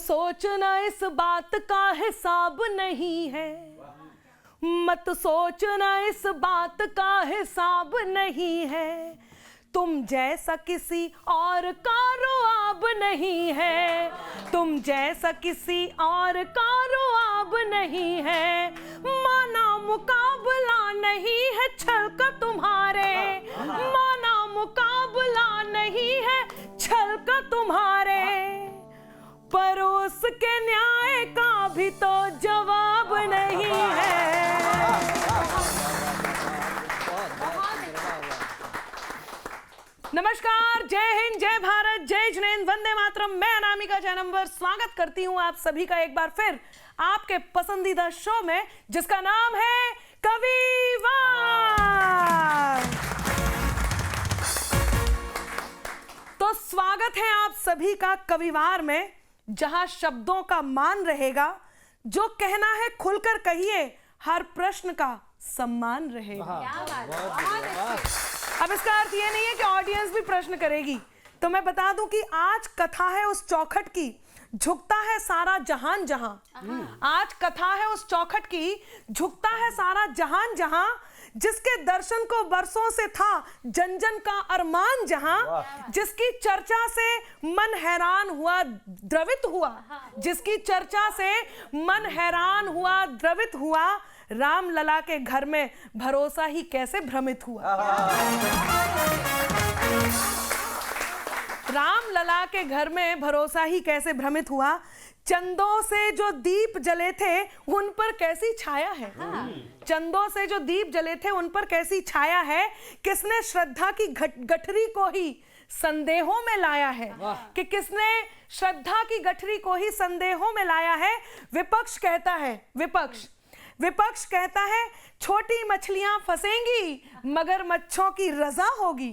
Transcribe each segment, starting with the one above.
सोचना इस बात का हिसाब नहीं है, मत सोचना इस बात का हिसाब नहीं है। तुम जैसा किसी और का रुआब नहीं है, तुम जैसा किसी और का रुआब नहीं है। माना मुकाबला नहीं है छल का तुम्हारे, माना मुकाबला नहीं है छल का तुम्हारे, पर उसके न्याय का भी तो जवाब नहीं है। नमस्कार, जय हिंद, जय भारत, जय जिनेंद्र, वंदे मातरम। मैं अनामिका जैनंबर स्वागत करती हूं आप सभी का एक बार फिर आपके पसंदीदा शो में, जिसका नाम है कविवार। तो स्वागत है आप सभी का कविवार में, जहां शब्दों का मान रहेगा, जो कहना है खुलकर कहिए, हर प्रश्न का सम्मान रहेगा। अब इसका अर्थ ये नहीं है कि ऑडियंस भी प्रश्न करेगी, तो मैं बता दूं कि आज कथा है उस चौखट की, झुकता है सारा जहान जहां। आज कथा है उस चौखट की, झुकता है सारा जहान जहां, जिसके दर्शन को बरसों से था जन जन का अरमान जहां, जिसकी चर्चा से मन हैरान हुआ द्रवित हुआ, जिसकी चर्चा से मन हैरान हुआ द्रवित हुआ, राम लला के घर में भरोसा ही कैसे भ्रमित हुआ। राम लला के घर में भरोसा ही कैसे भ्रमित हुआ। चंदों से जो दीप जले थे उन पर कैसी छाया है, चंदों से जो दीप जले थे उन पर कैसी छाया है। किसने श्रद्धा की गठरी को ही संदेहों में लाया है, कि किसने श्रद्धा की गठरी को ही संदेहों में लाया है। विपक्ष कहता है, विपक्ष कहता है छोटी मछलियां फंसेंगी मगर मच्छों की रजा होगी,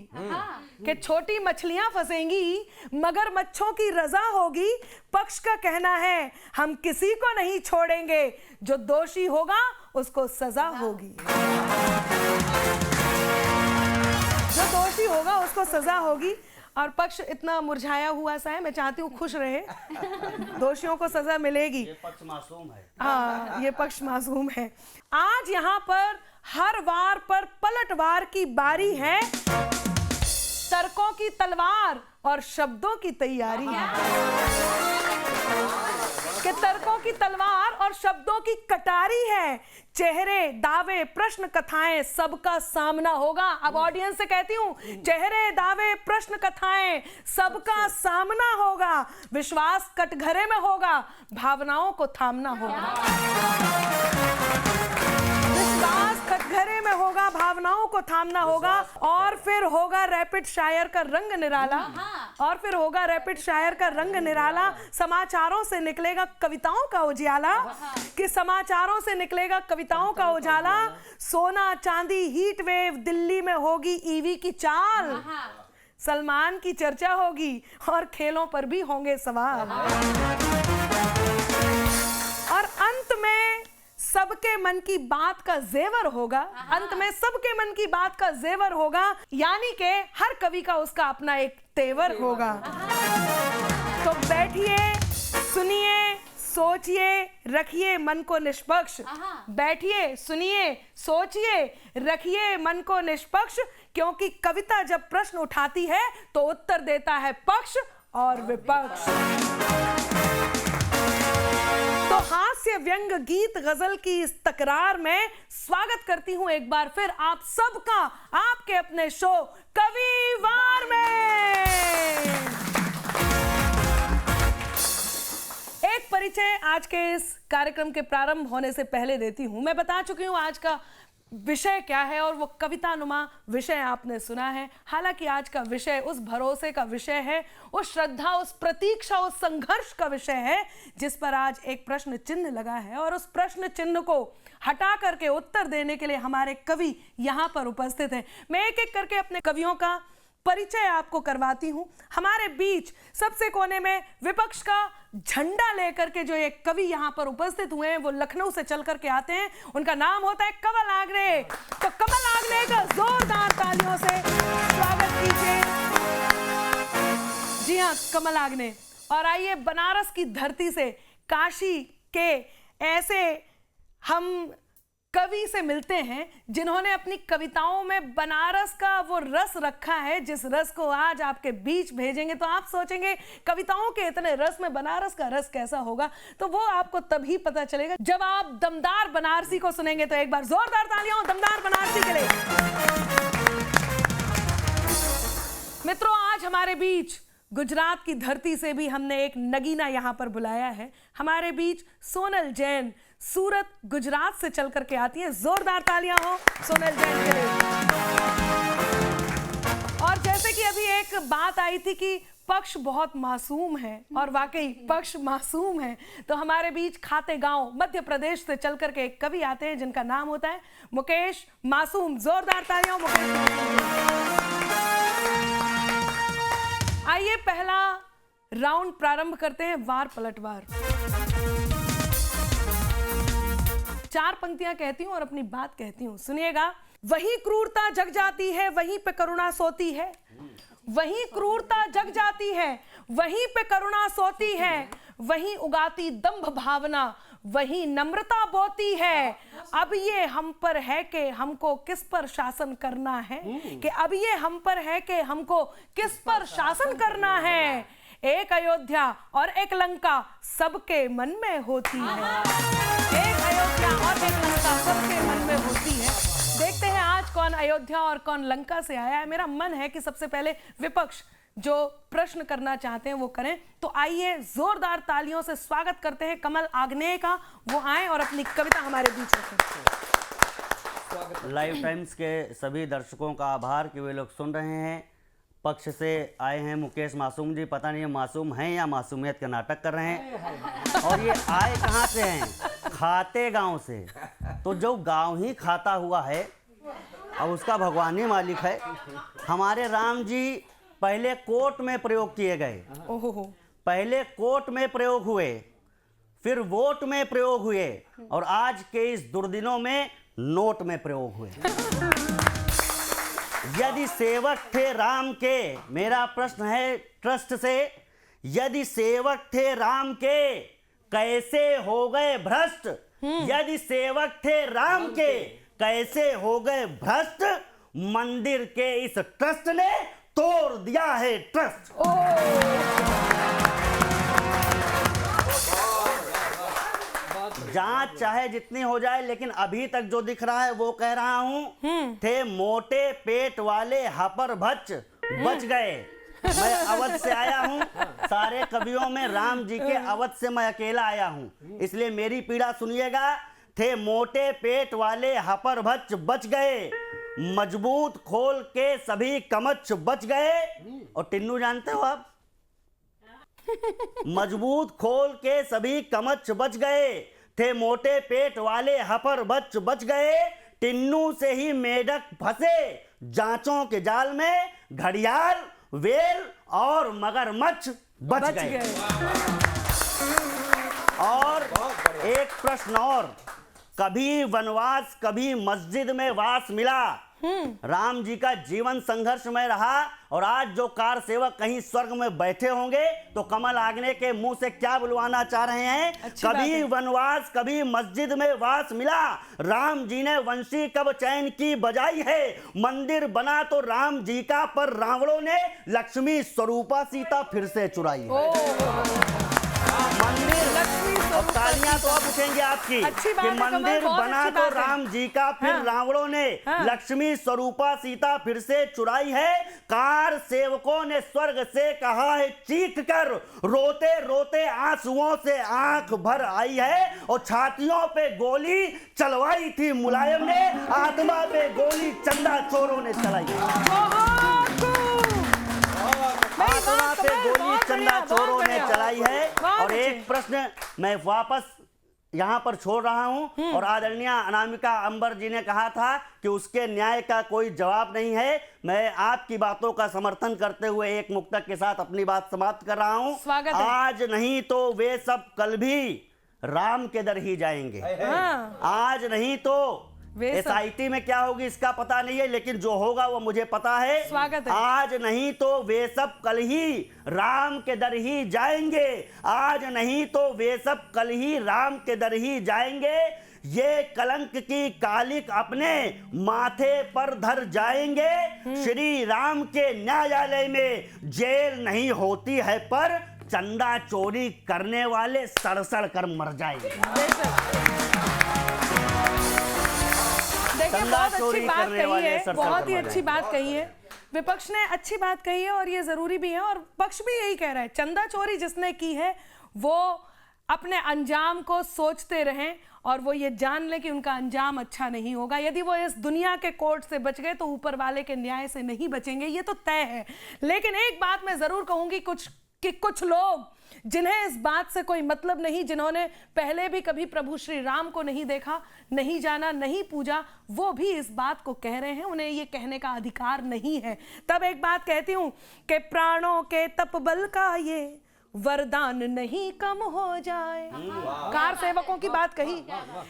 कि छोटी मछलियां फंसेंगी मगर मच्छों की रजा होगी। पक्ष का कहना है हम किसी को नहीं छोड़ेंगे, जो दोषी होगा उसको सजा होगी, जो दोषी होगा उसको सजा होगी। और पक्ष इतना मुरझाया हुआ सा है, मैं चाहती हूँ खुश रहे, दोषियों को सजा मिलेगी। ये पक्ष मासूम है। हाँ, ये पक्ष मासूम है। आज यहाँ पर हर वार पर पलटवार की बारी है, तर्कों की तलवार और शब्दों की तैयारी है, कि तर्कों की तलवार और शब्दों की कटारी है। चेहरे, दावे, प्रश्न, कथाएं, सबका सामना होगा। अब ऑडियंस से कहती हूं, चेहरे, दावे, प्रश्न, कथाएं, सबका सामना होगा। विश्वास कटघरे में होगा, भावनाओं को थामना होगा। विश्वास कटघरे में होगा, भावनाओं को थामना होगा। और फिर होगा रैपिड शायर का रंग निराला, और फिर होगा रैपिड शायर का रंग निराला। समाचारों से निकलेगा कविताओं का उजाला, कि समाचारों से निकलेगा कविताओं का उजाला। सोना चांदी हीट वेव, दिल्ली में होगी ईवी की चाल, सलमान की चर्चा होगी और खेलों पर भी होंगे सवाल। और अंत में सबके मन की बात का जेवर होगा, अंत में सबके मन की बात का जेवर होगा, यानी कि हर कवि का उसका अपना एक तेवर होगा। तो बैठिए, सुनिए, सोचिए, रखिए मन को निष्पक्ष। बैठिए, सुनिए, सोचिए, रखिए मन को निष्पक्ष, क्योंकि कविता जब प्रश्न उठाती है तो उत्तर देता है पक्ष और विपक्ष। तो हास्य, व्यंग, गीत, गजल की इस तकरार में स्वागत करती हूं एक बार फिर आप सबका आपके अपने शो कविवार में। एक परिचय आज के इस कार्यक्रम के प्रारंभ होने से पहले देती हूं। मैं बता चुकी हूं आज का विषय क्या है, और वो कवितानुमा विषय आपने सुना है। हालांकि आज का विषय उस भरोसे का विषय है, उस श्रद्धा, उस प्रतीक्षा, उस संघर्ष का विषय है, जिस पर आज एक प्रश्न चिन्ह लगा है। और उस प्रश्न चिन्ह को हटा करके उत्तर देने के लिए हमारे कवि यहाँ पर उपस्थित हैं। मैं एक एक करके अपने कवियों का परिचय आपको करवाती हूं। हमारे बीच सबसे कोने में विपक्ष का झंडा लेकर के जो एक कवि यहाँ पर उपस्थित हुए हैं, वो लखनऊ से चल करके आते हैं। उनका नाम होता है कमल आग्ने। तो कमल आग्ने का जोरदार तालियों से स्वागत कीजिए। जी हाँ, कमल आग्ने, और आइए बनारस की धरती से, काशी के ऐसे हम कवि से मिलते हैं जिन्होंने अपनी कविताओं में बनारस का वो रस रखा है, जिस रस को आज आपके बीच भेजेंगे तो आप सोचेंगे कविताओं के इतने रस में बनारस का रस कैसा होगा। तो वो आपको तभी पता चलेगा जब आप दमदार बनारसी को सुनेंगे। तो एक बार जोरदार तालियां दमदार बनारसी के लिए। मित्रों, आज हमारे बीच गुजरात की धरती से भी हमने एक नगीना यहां पर बुलाया है। हमारे बीच सोनल जैन सूरत गुजरात से चल करके आती हैं। जोरदार तालियां हो सोनल जैन के लिए। और जैसे कि अभी एक बात आई थी कि पक्ष बहुत मासूम है, और वाकई पक्ष मासूम है, तो हमारे बीच खातेगांव मध्य प्रदेश से चल करके एक कवि आते हैं जिनका नाम होता है मुकेश मासूम। जोरदार तालियां मुकेश मासूम। आइए पहला राउंड प्रारंभ करते हैं, वार पलटवार। 4 पंक्तियां कहती हूं और अपनी बात कहती हूं, सुनिएगा। वही क्रूरता जग जाती है, वहीं पे करुणा सोती है। वहीं क्रूरता जग जाती है, वहीं पे करुणा सोती है। वहीं उगाती दंभ भावना, वहीं नम्रता बोती है। अब ये हम पर है कि हमको किस पर शासन करना है, कि अब ये हम पर है कि हमको किस पर शासन करना है। एक अयोध्या और एक लंका सबके मन में होती है। एक अयोध्या और एक लंका सबके मन में होती है। देखते हैं आज कौन अयोध्या और कौन लंका से आया है। मेरा मन है कि सबसे पहले विपक्ष जो प्रश्न करना चाहते हैं वो करें। तो आइए जोरदार तालियों से स्वागत करते हैं कमल आग्नेय का। वो आए और अपनी कविता हमारे बीच रखें। लाइव टाइम्स के सभी दर्शकों का आभार कि वे लोग सुन रहे हैं। पक्ष से आए हैं मुकेश मासूम जी, पता नहीं मासूम हैं या मासूमियत का नाटक कर रहे हैं। और ये आए कहाँ से हैं? खाते गांव से। तो जो गांव ही खाता हुआ है, अब उसका भगवान ही मालिक है। हमारे राम जी पहले कोर्ट में प्रयोग किए गए, पहले कोर्ट में प्रयोग हुए, फिर वोट में प्रयोग हुए, और आज के इस दुर्दिनों में नोट में प्रयोग हुए। यदि सेवक थे राम के, मेरा प्रश्न है ट्रस्ट से, यदि सेवक थे राम के कैसे हो गए भ्रष्ट? यदि सेवक थे राम के कैसे हो गए भ्रष्ट? मंदिर के इस ट्रस्ट ने तोड़ दिया है ट्रस्ट। जांच चाहे जितनी हो जाए, लेकिन अभी तक जो दिख रहा है वो कह रहा हूं, थे मोटे पेट वाले हपर भच बच गए। मैं अवध से आया हूं, सारे कवियों में राम जी के अवध से मैं अकेला आया हूं, इसलिए मेरी पीड़ा सुनिएगा। थे मोटे पेट वाले हपर भच बच गए, मजबूत खोल के सभी कमच बच गए। और टिन्नू जानते हो आप? मजबूत खोल के सभी कमच बच गए, थे मोटे पेट वाले हपर बच बच गए। टिन्नू से ही मेढक फंसे जांचों के जाल में, घड़ियाल वेल और मगरमच्छ बच गए। और एक प्रश्न और, कभी वनवास कभी मस्जिद में वास मिला। राम जी का जीवन संघर्ष में रहा, और आज जो कार सेवक कहीं स्वर्ग में बैठे होंगे तो कमल आग्नेय के मुंह से क्या बुलवाना चाह रहे हैं? कभी वनवास कभी मस्जिद में वास मिला, राम जी ने वंशी कब चैन की बजाई है। मंदिर बना तो राम जी का, पर रावणों ने लक्ष्मी स्वरूपा सीता फिर से चुराई है। मंदिर और तालियां तो अब उठेंगे आपकी कि मंदिर बना तो राम जी का, फिर रावणों ने लक्ष्मी स्वरूपा सीता फिर से चुराई है। कार सेवकों ने स्वर्ग से कहा है चीख कर, रोते रोते आंसुओं से आंख भर आई है। और छातियों पे गोली चलवाई थी मुलायम ने, आत्मा पे गोली चंदा चोरों ने चलाई है। आत्मा पे गोली चंदा चोरों ने चलाई है। और एक प्रश्न मैं वापस यहाँ पर छोड़ रहा हूँ, और आदरणीय अनामिका अंबर जी ने कहा था कि उसके न्याय का कोई जवाब नहीं है। मैं आपकी बातों का समर्थन करते हुए एक मुक्तक के साथ अपनी बात समाप्त कर रहा हूँ। आज नहीं तो वे सब कल भी राम के दर ही जाएंगे। आज नहीं तो SIT में क्या होगी इसका पता नहीं है, लेकिन जो होगा वो मुझे पता है। स्वागत है। आज नहीं तो वे सब कल ही राम के दर ही जाएंगे, आज नहीं तो वे सब कल ही राम के दर ही जाएंगे, ये कलंक की कालिक अपने माथे पर धर जाएंगे, श्री राम के न्यायालय में जेल नहीं होती है पर चंदा चोरी करने वाले सड़ कर मर जाएंगे। देखिए, बहुत अच्छी बात कही है, बहुत ही मर अच्छी बात कही है। विपक्ष ने अच्छी बात कही है और ये जरूरी भी है, और पक्ष भी यही कह रहा है, चंदा चोरी जिसने की है वो अपने अंजाम को सोचते रहें और वो ये जान लें कि उनका अंजाम अच्छा नहीं होगा। यदि वो इस दुनिया के कोर्ट से बच गए तो ऊपर वाले के न्याय से नहीं बचेंगे, ये तो तय है। लेकिन एक बात मैं जरूर कहूंगी, कुछ लोग जिन्हें इस बात से कोई मतलब नहीं, जिन्होंने पहले भी कभी प्रभु श्री राम को नहीं देखा, नहीं जाना, नहीं पूजा, वो भी इस बात को कह रहे हैं, उन्हें ये कहने का अधिकार नहीं है। तब एक बात कहती हूं कि प्राणों के तप बल का ये वरदान नहीं कम हो जाए। कार सेवकों की बात कही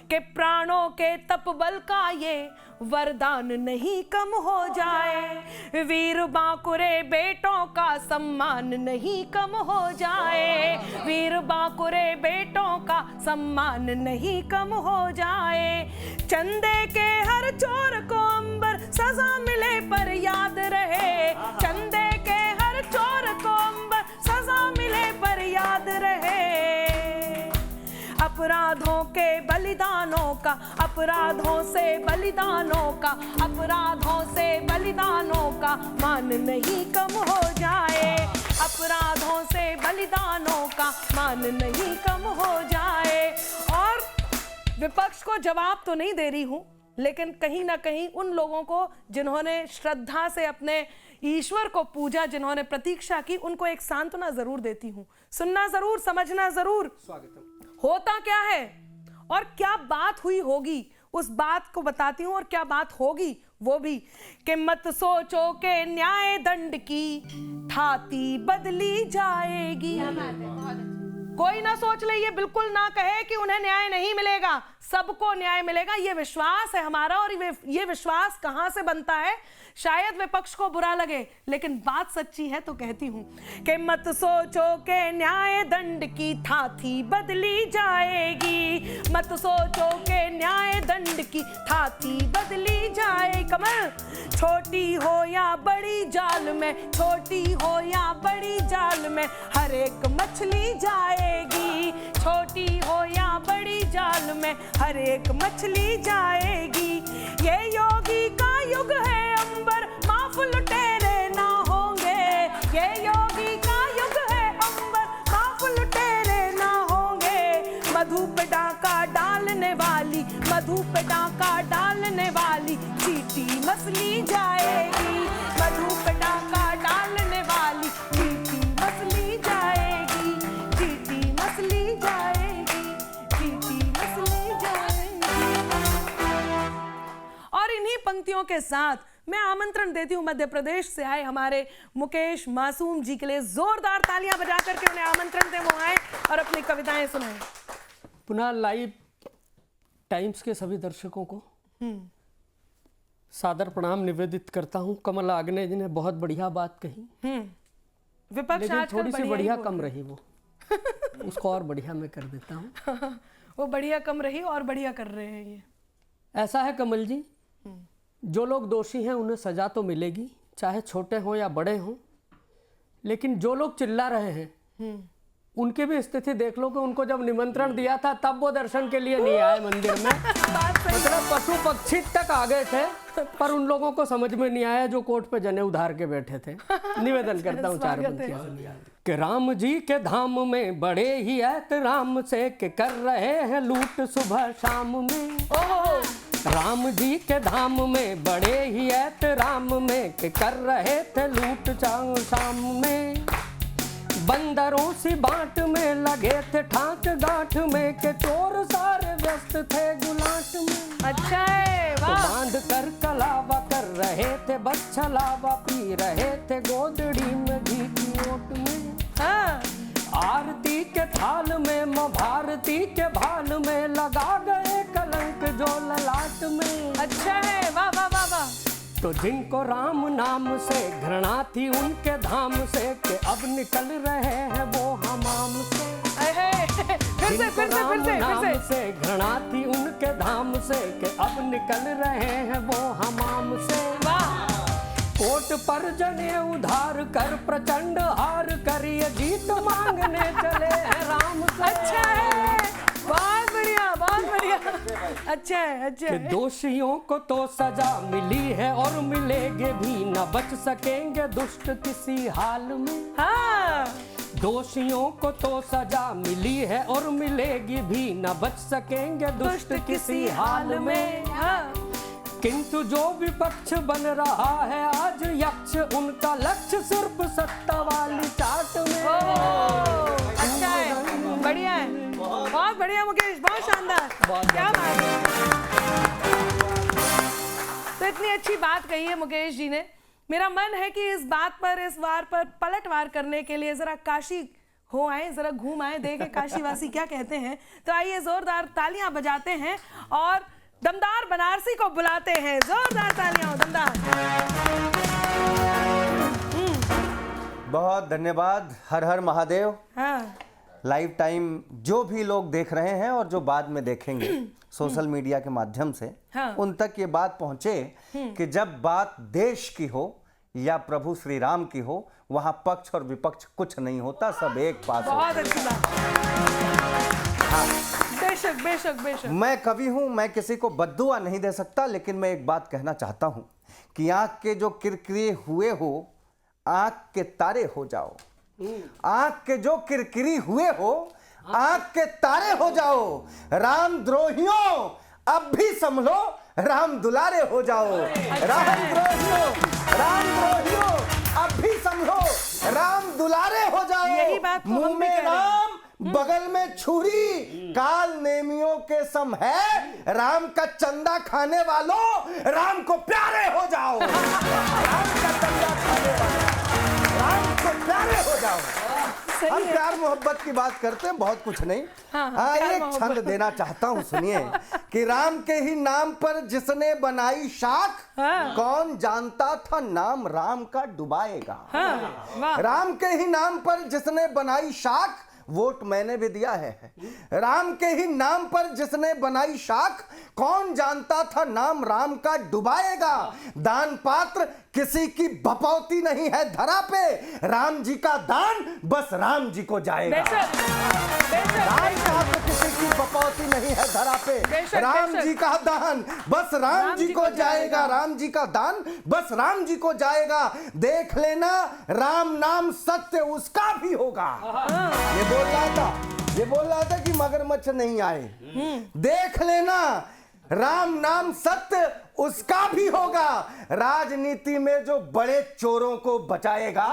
कि प्राणों के तप बल का ये वरदान नहीं कम हो जाए, वीर बांकुरे बेटों का सम्मान नहीं कम हो जाए, वीर बांकुरे बेटों का सम्मान नहीं कम हो जाए, चंदे के हर चोर को अंबर सजा मिले पर याद रहे, चंदे के हर चोर को अंबर सजा मिले पर याद रहे, अपराधों के बलिदानों का, अपराधों से बलिदानों का, अपराधों से बलिदानों का मान नहीं कम हो जाए, अपराधों से बलिदानों का मान नहीं कम हो जाए। और विपक्ष को जवाब तो नहीं दे रही हूं, लेकिन कहीं ना कहीं उन लोगों को जिन्होंने श्रद्धा से अपने ईश्वर को पूजा, जिन्होंने प्रतीक्षा की, उनको एक सांत्वना जरूर देती हूं। सुनना जरूर, समझना जरूर। होता क्या है और क्या बात हुई होगी, उस बात को बताती हूं, और क्या बात होगी वो भी, कि मत सोचो के न्याय दंड की थाती बदली जाएगी। कोई ना सोच ले, ये बिल्कुल ना कहे कि उन्हें न्याय नहीं मिलेगा, सबको न्याय मिलेगा, ये विश्वास है हमारा। और ये विश्वास कहां से बनता है? शायद विपक्ष को बुरा लगे, लेकिन बात सच्ची है तो कहती हूं कि मत सोचो के न्याय दंड की थाती बदली जाएगी, मत सोचो के न्याय दंड की थाती बदली जाए। कमल, छोटी हो या बड़ी जाल में, छोटी हो या बड़ी जाल में हर एक मछली जाएगी, छोटी हो या बड़ी जाल में हर एक मछली जाएगी। ये योगी का युग है अंबर, माफ लुटेरे ना होंगे, ये योगी का युग है अंबर, माफ लुटेरे ना होंगे। मधु पे डाका डालने वाली, मधु पे डाका डालने वाली चींटी मछली जाएगी, मधु पे डाका डालने वाली चींटी मछली जाएगी, चींटी मछली जाएगी, चींटी मछली जाएगी। और इन्हीं पंक्तियों के साथ मैं आमंत्रण देती हूं मध्य प्रदेश से आए हमारे मुकेश मासूम जी के लिए। जोरदार तालियां बजा करके उन्हें आमंत्रण दें, वो आए और अपनी कविताएं सुनाएं। पुनः लाइव टाइम्स के सभी दर्शकों को सादर प्रणाम निवेदित करता हूं। कमल आग्ने जी ने बहुत बढ़िया बात कही, विपक्ष लेकिन थोड़ी सी बढ़िया कम रही, वो उसको और बढ़िया मैं कर देता हूं। वो बढ़िया कम रही और बढ़िया कर रहे हैं ये। ऐसा है कमल जी, जो लोग दोषी हैं उन्हें सजा तो मिलेगी, चाहे छोटे हों या बड़े हों, लेकिन जो लोग चिल्ला रहे हैं उनकी भी स्थिति देख लो कि उनको जब निमंत्रण दिया था तब वो दर्शन के लिए नहीं आए मंदिर में। मतलब पशु पक्षी तक आ गए थे, पर उन लोगों को समझ में नहीं आया जो कोर्ट पे जने उधार के बैठे थे। निवेदन करता हूँ चार पंक्तियां कि राम जी के धाम में बड़े ही एहतराम से के कर रहे हैं लूट सुबह शाम में। राम जी के धाम में बड़े ही एहतराम में के कर रहे थे लूट शाम में। बंदरों सी बाट में लगे थे ठाक गांठ में के चोर सारे व्यस्त थे गुलाट में। अच्छा है, तो वाह। बांध कर कलावा कर रहे थे, बस छलावा पी रहे थे गोदड़ी में घी की ओट में। हाँ। आरती के थाल में माँ भारती के भाल में लगा गए कलंक जो ललाट में। अच्छा है, वाह वाह वाह वाह। तो जिनको राम नाम से घृणा थी उनके धाम से, कि अब निकल रहे हैं वो हमाम से। फिर से फिर से फिर से नाम से घृणा थी उनके धाम से, कि अब निकल रहे हैं वो हमाम से। वाह। कोट पर जने उधार कर प्रचंड हार कर ये जीत मांगने चले हैं राम से। अच्छा है, बहुत बढ़िया बहुत बढ़िया। अच्छा है अच्छा कि है। दोषियों को तो सजा मिली है और मिलेगे भी, न बच सकेंगे दुष्ट किसी हाल में। हाँ दोषियों को तो सजा मिली है और मिलेगी भी, न बच सकेंगे दुष्ट किसी हाल में। हाँ। किंतु जो विपक्ष बन रहा है आज यक्ष, उनका लक्ष्य सिर्फ सत्ता वाली चाट में। अच्छा है, बढ़िया है, बहुत बढ़िया मुकेश, बहुत शानदार, क्या बात है। तो इतनी अच्छी बात कही है मुकेश जी ने। मेरा मन है कि इस बात पर, इस वार पर पलटवार करने के लिए जरा काशी हो आए, जरा घूम आए, देखें काशीवासी क्या कहते हैं। तो आइए जोरदार तालियां बजाते हैं और दमदार बनारसी को बुलाते हैं। जोरदार तालियां हो, दमदार। बहुत धन्यवाद। हर हर महादेव। हाँ लाइव टाइम जो भी लोग देख रहे हैं और जो बाद में देखेंगे सोशल मीडिया के माध्यम से, हाँ। उन तक ये बात पहुंचे कि जब बात देश की हो या प्रभु श्री राम की हो, वहां पक्ष और विपक्ष कुछ नहीं होता, सब एक पास होता है। बहुत अच्छी बात। हाँ। बेशक बेशक बेशक। मैं कवि हूं, मैं किसी को बद्दुआ नहीं दे सकता, लेकिन मैं एक बात कहना चाहता हूं कि आंख के जो किरकिरे हुए हो, आंख के तारे हो जाओ। आंख के जो किरकिरी हुए हो, आंख के तारे हो जाओ। राम द्रोहियों अब भी संभलो, राम दुलारे हो जाओ। राम द्रोहियों अब भी संभलो, राम दुलारे हो जाओ। यही बात तो हम मुंह भी में कह रहे हैं। राम, बगल में छुरी, काल नेमियों के सम है। राम का चंदा खाने वालों, राम को प्यारे हो जाओ। राम का चंदा खाने वालों, राम को प्यारे हो जाओ। हम प्यार मोहब्बत की बात करते हैं, बहुत कुछ नहीं। हाँ, एक छंद देना चाहता हूँ, सुनिए कि राम के ही नाम पर जिसने बनाई शाख, कौन जानता था नाम राम का डुबाएगा। वाह। राम के ही नाम पर जिसने बनाई शाख, वोट मैंने भी दिया है। राम के ही नाम पर जिसने बनाई शाख, कौन जानता था नाम राम का डुबाएगा। दान पात्र किसी की भपौती नहीं है धरा पे, राम जी का दान बस राम जी को जाएगा। दान पात्र किसी की भपौती नहीं है धरा पे, राम जी का दान बस राम जी को जाएगा। राम जी का दान बस राम जी को जाएगा। देख लेना राम नाम सत्य उसका भी होगा। ये बोल रहा था कि मगरमच्छ नहीं आए। देख लेना राम नाम सत्य उसका भी होगा। राजनीति में जो बड़े चोरों को बचाएगा,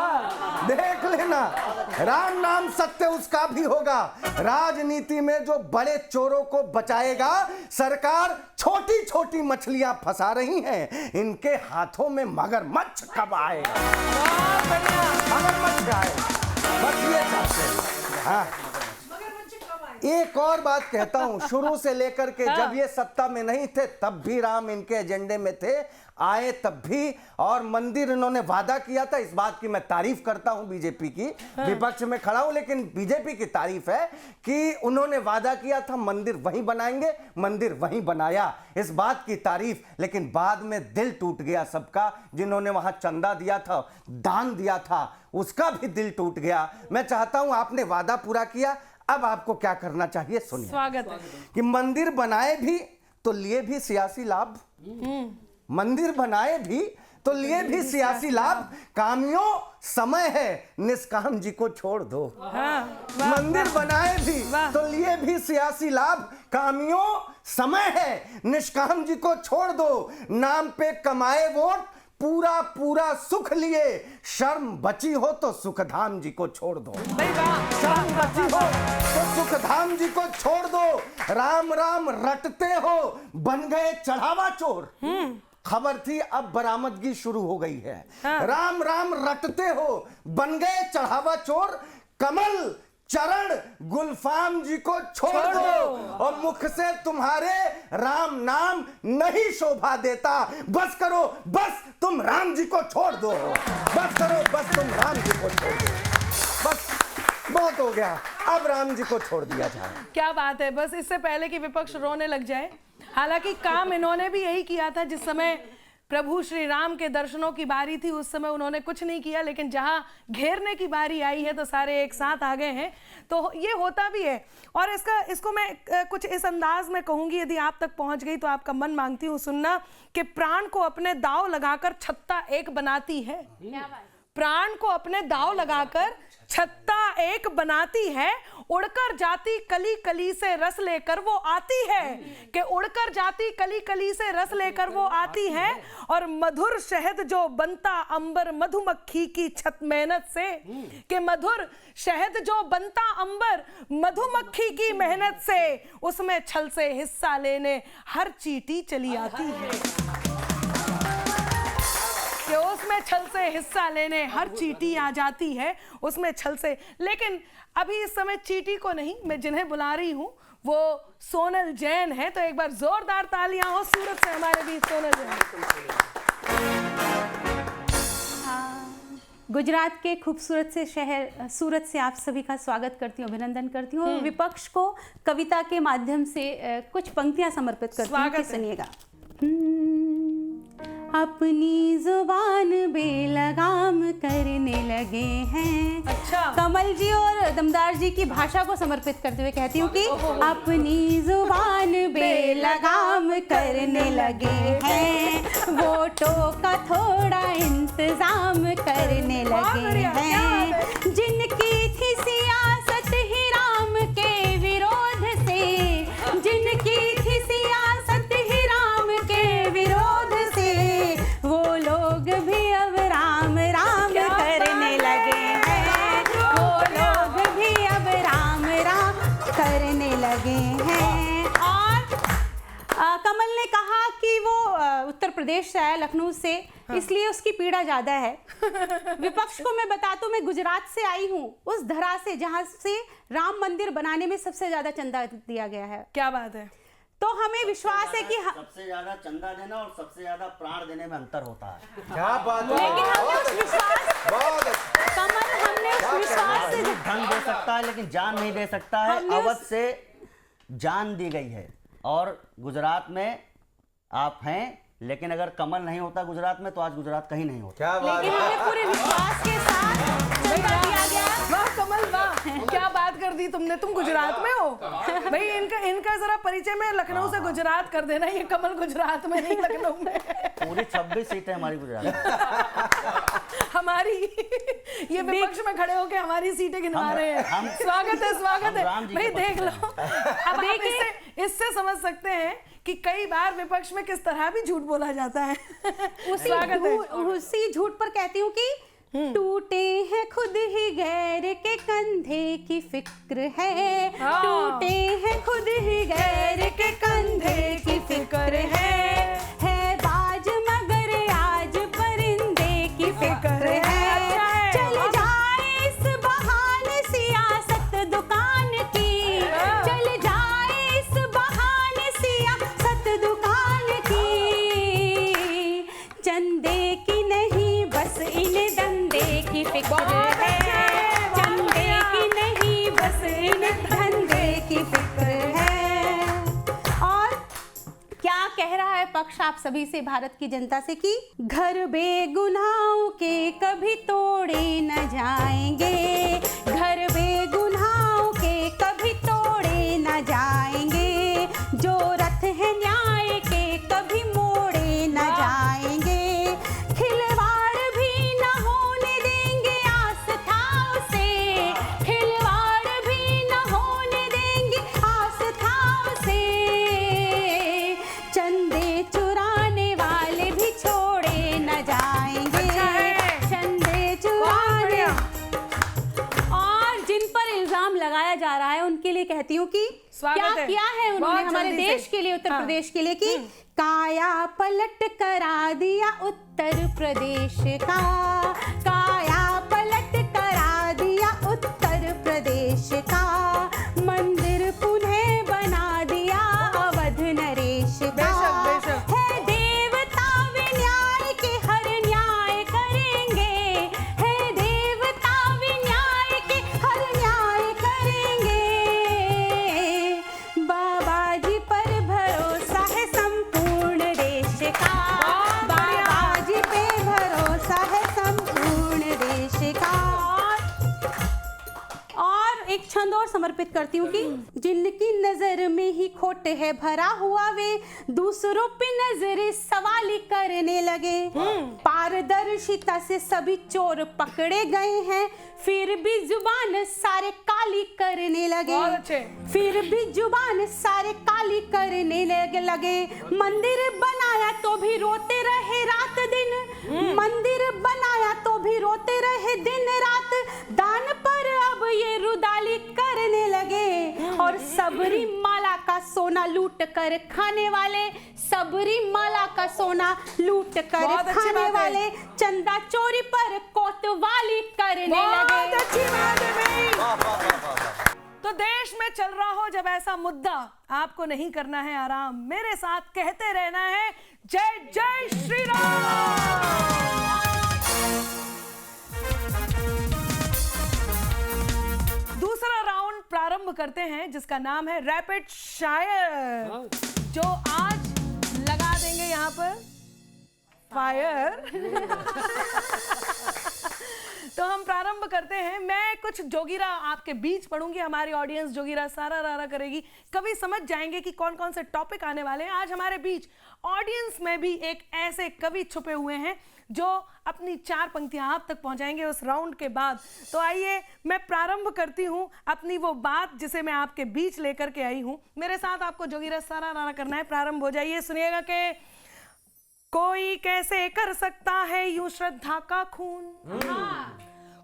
देख लेना राम नाम सत्य उसका भी होगा। राजनीति में जो बड़े चोरों को बचाएगा। सरकार छोटी छोटी मछलियां फंसा रही हैं, इनके हाथों में मगरमच्छ कब आएगा। मगरमच्छ आएगा, बस ये चाहते हैं। हाँ, एक और बात कहता हूं, शुरू से लेकर के जब ये सत्ता में नहीं थे तब भी राम इनके एजेंडे में थे, आए तब भी, और मंदिर इन्होंने वादा किया था। इस बात की मैं तारीफ करता हूं बीजेपी की। विपक्ष में खड़ा हूं लेकिन बीजेपी की तारीफ है कि उन्होंने वादा किया था मंदिर वहीं बनाएंगे, मंदिर वहीं बनाया, इस बात की तारीफ। लेकिन बाद में दिल टूट गया सबका। जिन्होंने वहां चंदा दिया था, दान दिया था, उसका भी दिल टूट गया। मैं चाहता हूं, आपने वादा पूरा किया, अब आपको क्या करना चाहिए सुनिए। स्वागत है। कि मंदिर बनाए भी तो लिए भी सियासी लाभ, मंदिर बनाए भी तो लिए भी सियासी लाभ। कामियों समय है निष्काम जी को छोड़ दो। मंदिर बनाए भी तो लिए भी सियासी लाभ। कामियों समय है निष्काम जी को छोड़ दो। नाम पे कमाए वोट, पूरा पूरा सुख लिए। शर्म बची हो तो सुखधाम जी को छोड़ दो। शर्म बची हो तो सुखधाम जी को छोड़ दो। राम राम रटते हो, बन गए चढ़ावा चोर। खबर थी अब बरामदगी शुरू हो गई है। राम राम रटते हो, बन गए चढ़ावा चोर। कमल चरण गुलफाम जी को छोड़ दो और मुख से तुम्हारे राम नाम नहीं शोभा देता। बस करो, बस तुम राम जी को छोड़ दो, बस करो, बस तुम राम जी को छोड़ दो, बस बहुत हो गया, अब राम जी को छोड़ दिया जाए। क्या बात है, बस इससे पहले कि विपक्ष रोने लग जाए। हालांकि काम इन्होंने भी यही किया था। जिस समय प्रभु श्री राम के दर्शनों की बारी थी उस समय उन्होंने कुछ नहीं किया, लेकिन जहां घेरने की बारी आई है तो सारे एक साथ आ गए हैं। तो ये होता भी है। और इसको मैं कुछ इस अंदाज में कहूंगी, यदि आप तक पहुंच गई तो आपका मन मांगती हूँ सुनना, कि प्राण को अपने दांव लगाकर छत्ता एक बनाती है। प्राण को अपने दांव लगाकर छत्ता एक बनाती है। उड़कर जाती कली कली से रस लेकर वो आती है, कि उड़कर जाती कली कली से रस लेकर वो आती है। और मधुर शहद जो बनता अंबर मधुमक्खी की छत मेहनत से, कि मधुर शहद जो बनता अंबर मधुमक्खी की मेहनत से, उसमें छल से हिस्सा लेने हर चींटी चली आती है। कि उसमें छल से हिस्सा लेने हर चींटी आ जाती है, उसमें छल से। लेकिन अभी इस समय चींटी को नहीं, मैं जिन्हें बुला रही हूँ वो सोनल जैन है। तो एक बार जोरदार तालियां हो सूरत से हमारे बीच सोनल जैन। गुजरात के खूबसूरत से शहर सूरत से आप सभी का स्वागत करती हूँ, अभिनंदन करती हूँ। विपक्ष को कविता के माध्यम से कुछ पंक्तियां समर्पित करती हूँ कि सुनिएगा। अपनी जुबान बेलगाम करने लगे हैं। अच्छा। कमल जी और दमदार जी की भाषा को समर्पित करते हुए कहती हूँ कि अपनी जुबान बेलगाम करने लगे हैं, वोटों का थोड़ा इंतजाम करने लगे हैं। जिनकी थी सियासत ही राम के विरोध से, जिनकी थी सियासत ही राम के विरोध से, वो लोग भी अब राम राम करने लगे हैं, वो लोग भी अब राम राम करने लगे हैं। और कमल ने कहा कि वो उत्तर प्रदेश से आया, लखनऊ से, इसलिए उसकी पीड़ा ज्यादा है। विपक्ष को मैं बता दूं, मैं गुजरात से आई हूँ, उस धरा से जहाँ से राम मंदिर बनाने में सबसे ज्यादा चंदा दिया गया है। क्या बात है। तो हमें विश्वास है कि सबसे ज्यादा चंदा देना और सबसे ज्यादा प्राण देने में अंतर होता है। क्या बात है, लेकिन हमने उस विश्वास, बहुत अच्छा। कमल, हमने उस विश्वास से धन दे सकता है लेकिन जान नहीं दे सकता है। अवध से जान दी गई है और गुजरात में आप हैं, लेकिन अगर कमल नहीं होता गुजरात में तो आज गुजरात कहीं नहीं होता। क्या बात लेकिन है, हमें पूरे विश्वास के साथ चंदा दिया गया। वाह कमल वाह, क्या बात कर दी तुमने। तुम गुजरात में हो भाई। इनका जरा परिचय में लखनऊ से गुजरात कर देना। ये कमल गुजरात में नहीं, लखनऊ में। पूरी 26 सीटें हमारी गुजरात में। हमारी ये विपक्ष में खड़े होके हमारी सीटें गिनवा रहे हैं। स्वागत है, स्वागत है भाई। देख लो, अब आप इससे समझ सकते हैं कि कई बार विपक्ष में किस तरह भी झूठ बोला जाता है। उसी झूठ पर कहती हूँ कि टूटे हैं खुद ही गैर के कंधे की फिक्र है, टूटे हैं खुद ही गैर के कंधे की फिक्र है बाज मगर आज परिंदे की फिक्र है। चल जाए इस बहाने सियासत दुकान की, चल जाए इस बहाने सियासत दुकान की, चंदे की नहीं बस इन धंधे की फिक्र है, चंदे की नहीं बस इन धंधे की फिक्र है। और क्या कह रहा है पक्ष आप सभी से, भारत की जनता से, कि घर बेगुनाहों के कभी तोड़े न जाएंगे, घर बेगुनाहों के कभी तोड़े न जाएंगे, जो रथ है न्याय के कभी मोड़े न जाएंगे, खिलवाड़ भी न होने देंगे आस्थाओं से, खिलवाड़ भी न होने देंगे आस्थाओं से, चंदे चुराने वाले भी छोड़े न जाएंगे, चंदे चुराने। और जिन पर इल्जाम लगाया जा रहा है उनके लिए कहती हूँ कि क्या किया है उन्होंने हमारे देश के लिए, उत्तर प्रदेश के लिए, कि काया पलट करा दिया उत्तर प्रदेश का, काया पलट करा दिया उत्तर प्रदेश देश का, मंदिर पुनः बना दिया अवध नरेश का। बेशक, बेशक। है देवता वे न्याय के हर न्याय करेंगे, है देवता वे न्याय के हर न्याय करेंगे। बाबा जी पर भरोसा है संपूर्ण देश का, बाबा जी पे भरोसा है संपूर्ण देश का। और एक छंद और समर्पित करती हूँ कि जिनकी नजर में ही खोट है भरा हुआ, वे दूसरों पे नजरें सवाली करने लगे। पारदर्शिता से सभी चोर पकड़े गए हैं, फिर भी जुबान सारे काली करने लगे। बहुत अच्छे। फिर भी जुबान सारे काली करने लगे। मंदिर बनाया तो भी रोते रहे रात दिन, मंदिर बनाया तो भी रोते रहे दिन रात। दान पर अब ये रुदाली करने लगे, और सबरी माला का सोना लूट कर खाने वाले, सबरी माला का सोना लूट कर बहुत अच्छी खाने बात है। वाले चंदा चोरी पर कोतवाली करने बहुत लगे। अच्छी बात है भाई। तो देश में चल रहा हो जब ऐसा मुद्दा, आपको नहीं करना है आराम, मेरे साथ कहते रहना है जय जय श्री राम। दूसरा राउंड प्रारंभ करते हैं जिसका नाम है रैपिड शायर, जो आज लगा देंगे यहाँ पर फायर। तो हम प्रारंभ करते हैं। मैं कुछ जोगीरा आपके बीच पढ़ूंगी, हमारी ऑडियंस जोगीरा सारा रारा करेगी, कभी समझ जाएंगे कि कौन कौन से टॉपिक आने वाले हैं। आज हमारे बीच ऑडियंस में भी एक ऐसे कवि छुपे हुए हैं जो अपनी 4 पंक्तियां आप तक पहुंचाएंगे उस राउंड के बाद। तो आइए मैं प्रारंभ करती हूं अपनी वो बात जिसे मैं आपके बीच लेकर के आई हूं। मेरे साथ आपको जोगीरा सारा रारा करना है। प्रारंभ हो जाइए, सुनिएगा कि कोई कैसे कर सकता है यूं श्रद्धा का खून,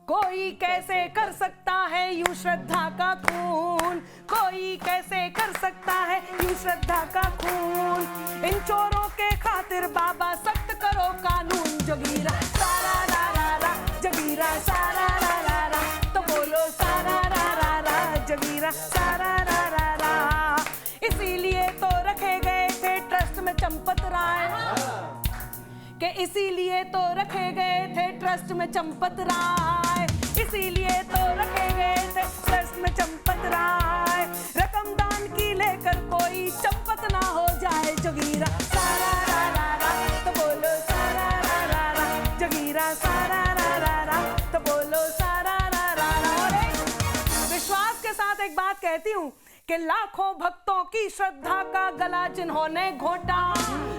कोई कैसे कर सकता है यूं श्रद्धा का खून, कोई कैसे कर सकता है यूं श्रद्धा का खून। इन चोरों के खातिर बाबा सख्त करो कानून। जोगीरा सारा रा रा रा, जोगीरा सारा रा रा रा, तो बोलो सारा रा रा रा, जोगीरा सारा रा रा रा। इसीलिए तो रखे गए थे ट्रस्ट में चंपत राय, कि इसीलिए तो रखे गए थे ट्रस्ट में चंपत राय, इसीलिए तो रखे गए थे ट्रस्ट में चंपत राय। रकम दान की लेकर कोई चंपत ना हो जाए। जोगीरा सारा रा रा रा, तो बोलो सारा रा रा रा, जोगीरा सारा रा रा रा, तो बोलो सारा रा रा रा। और एक विश्वास के साथ एक बात कहती हूँ कि लाखों भक्तों की श्रद्धा का गला जिन्होंने घोटा,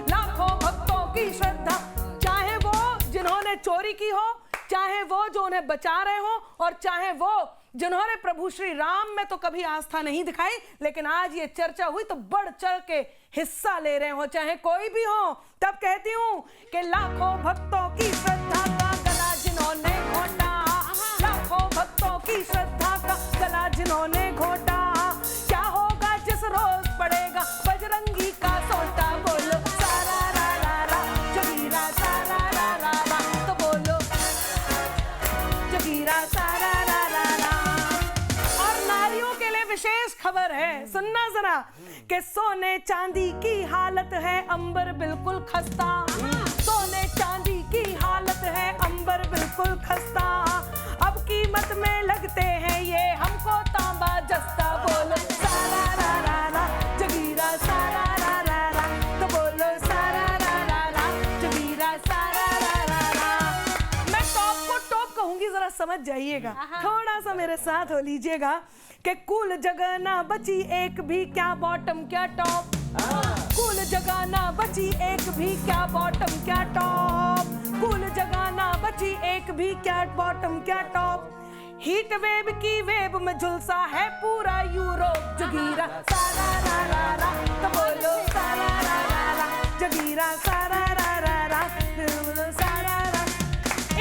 लाखों भक्तों की श्रद्धा, चाहे वो जिन्होंने चोरी की हो, चाहे वो जो उन्हें बचा रहे हो, और चाहे वो जिन्होंने प्रभु श्री राम में तो कभी आस्था नहीं दिखाई लेकिन आज ये चर्चा हुई तो बढ़ चढ़ के हिस्सा ले रहे हो, चाहे कोई भी हो। तब कहती हूँ कि लाखों भक्तों की श्रद्धा का गला जिन्होंने घोटा, लाखों भक्तों की श्रद्धा का गला जिन्होंने घोटा। क्या होगा जिस रोज पड़ेगा बजरंगी का सोटा। बोलो सारा रा रा रा, जोगीरा सारा रा रा रा, तो बोलो जोगीरा सारा रा रा रा। और नारियों के लिए विशेष खबर है, सुनना जरा, कि सोने चांदी की हालत है अंबर बिल्कुल खस्ता, सोने चांदी की हालत है अंबर बिल्कुल खस्ता। अब कीमत में लगते हैं ये हमको तांबा जस्ता। बोलो सारा रा रा रा, जोगीरा सारा रा रा रा, तो बोलो सारा रा रा रा, जोगीरा सारा रा रा रा। मैं टॉप को टॉप कहूंगी, जरा समझ जाइएगा, थोड़ा सा मेरे साथ हो लीजिएगा कि कूल जगह ना बची एक भी, क्या बॉटम क्या टॉप, कूल जगह ना बची एक भी, क्या बॉटम क्या टॉप, कूल जगह ना बची एक भी, क्या बॉटम क्या टॉप। हीट वेव की वेब में झुलसा है पूरा यूरोप। जोगीरा सारा रा रा रा, तो बोलो सारा रा रा रा, जोगीरा सारा रा रा रा, बोलो सारा रा।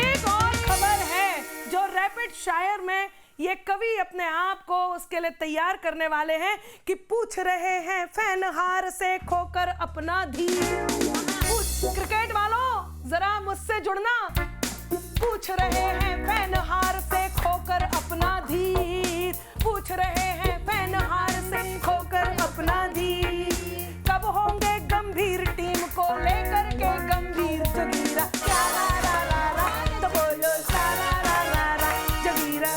एक और खबर है जो रैपिड शायर में ये कवि अपने आप को उसके लिए तैयार करने वाले हैं कि पूछ रहे हैं फैन हार से खोकर अपना धीर। क्रिकेट वालों जरा मुझसे जुड़ना, पूछ रहे हैं फैन हार से खोकर अपना धीर, पूछ रहे हैं फैनहार से खोकर अपना दी, कब होंगे गंभीर टीम को लेकर के गंभीर जगीरा रा रा रा रा, तो बोलो सारा रा रा रा जगीरा।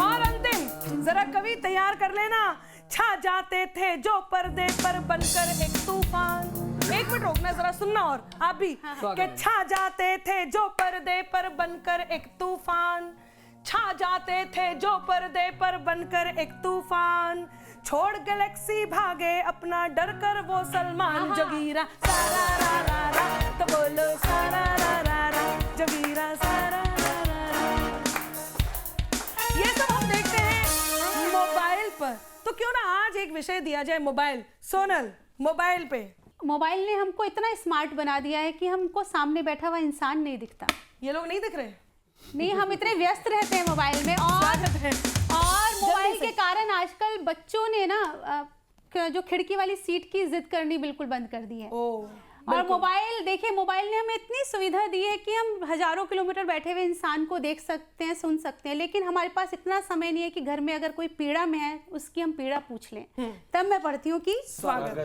और अंतिम जरा कवि तैयार कर लेना, छा जाते थे जो पर्दे पर बनकर एक तूफान। एक मिनट रोकना, जरा सुनना और आप भी कि छा जाते थे जो पर्दे पर बनकर एक तूफान, छा जाते थे जो पर्दे पर बनकर एक तूफान, छोड़ गैलेक्सी भागे अपना डर कर वो सलमान जगीरा सारा रा रा रा, तो बोलो सारा रा रा रा जगीरा सारा रा रा रा। ये सब हम देखते हैं मोबाइल पर, तो क्यों ना आज एक विषय दिया जाए मोबाइल। सोनल, मोबाइल पे मोबाइल ने हमको इतना स्मार्ट बना दिया है कि हमको सामने बैठा हुआ इंसान नहीं दिखता। ये लोग नहीं दिख रहे, नहीं, हम इतने व्यस्त रहते हैं मोबाइल में। और मोबाइल के कारण आजकल बच्चों ने ना जो खिड़की वाली सीट की जिद करनी बिल्कुल बंद कर दी है। और मोबाइल देखिए, मोबाइल ने हमें इतनी सुविधा दी है कि हम हजारों किलोमीटर बैठे हुए इंसान को देख सकते हैं, सुन सकते हैं, लेकिन हमारे पास इतना समय नहीं है कि घर में अगर कोई पीड़ा में है उसकी हम पीड़ा पूछ लें। तब मैं पढ़ती हूँ कि स्वागत।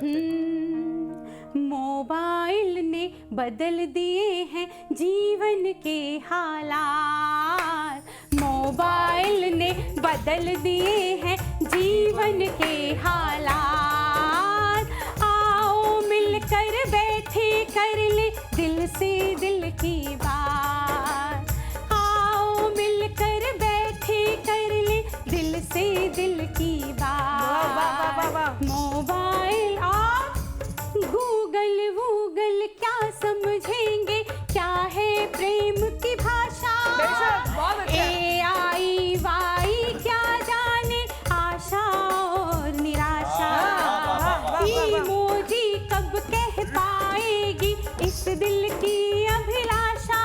मोबाइल ने बदल दिए हैं जीवन के हालात, मोबाइल ने बदल दिए हैं जीवन के हालात, आओ मिलकर बैठे कर ले दिल से दिल की बात, आओ मिलकर बैठे कर ले दिल से दिल की बात। मोबाइल और गूगल वूगल क्या समझेंगे, क्या है प्रेम की भाषा, AI वाई क्या जाने आशा और निराशा, इमोजी कब कह पाएगी इस दिल की अभिलाषा,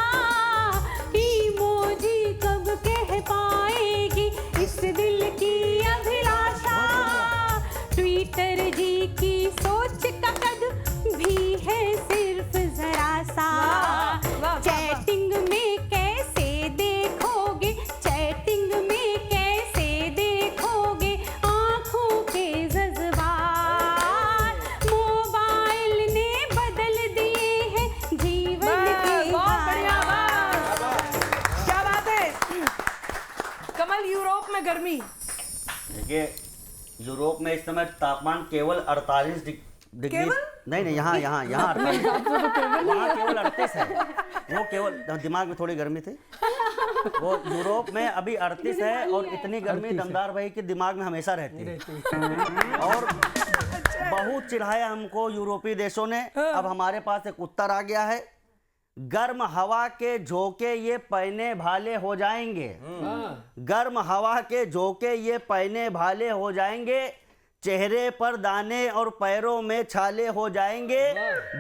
इमोजी कब कह पाएगी इस दिल की अभिलाषा, ट्विटर जी की सोच का कद भी है सिर्फ जरा सा, चैटिंग में कैसे देखोगे, चैटिंग में कैसे देखोगे आंखों के जज्बात, मोबाइल ने बदल दिए हैं जीवन के हालात। क्या बात है कमल। यूरोप में गर्मी, देखिए यूरोप में इस समय तापमान केवल 48 डिग्री, केवल? नहीं यहाँ 48 वहाँ केवल 38 है, वो केवल दिमाग में थोड़ी गर्मी थी, वो यूरोप में अभी 38 है और इतनी गर्मी दमदार भाई के दिमाग में हमेशा रहती है। और बहुत चिढ़ाया हमको यूरोपीय देशों ने। अब हमारे पास एक उत्तर आ गया है, गर्म हवा के झोंके ये पहने भाले हो जाएंगे, गर्म हवा के झोंके ये पहने भाले हो जाएंगे, चेहरे पर दाने और पैरों में छाले हो जाएंगे,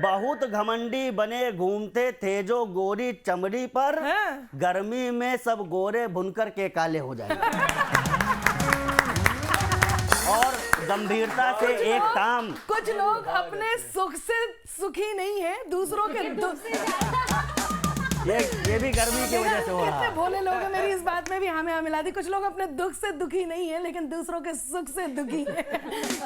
बहुत घमंडी बने घूमते थे जो गोरी चमड़ी पर, गर्मी में सब गोरे भुनकर के काले हो जाएंगे। और गंभीरता से एक काम, कुछ लोग अपने सुख से सुखी नहीं है, दूसरों के दुख से। ये भी गर्मी की वजह से हो रहा कितने है। भोले लोग हैं, मेरी इस बात में भी हमें मिला दी। कुछ लोग अपने दुख से दुखी नहीं है लेकिन दूसरों के सुख से दुखी है।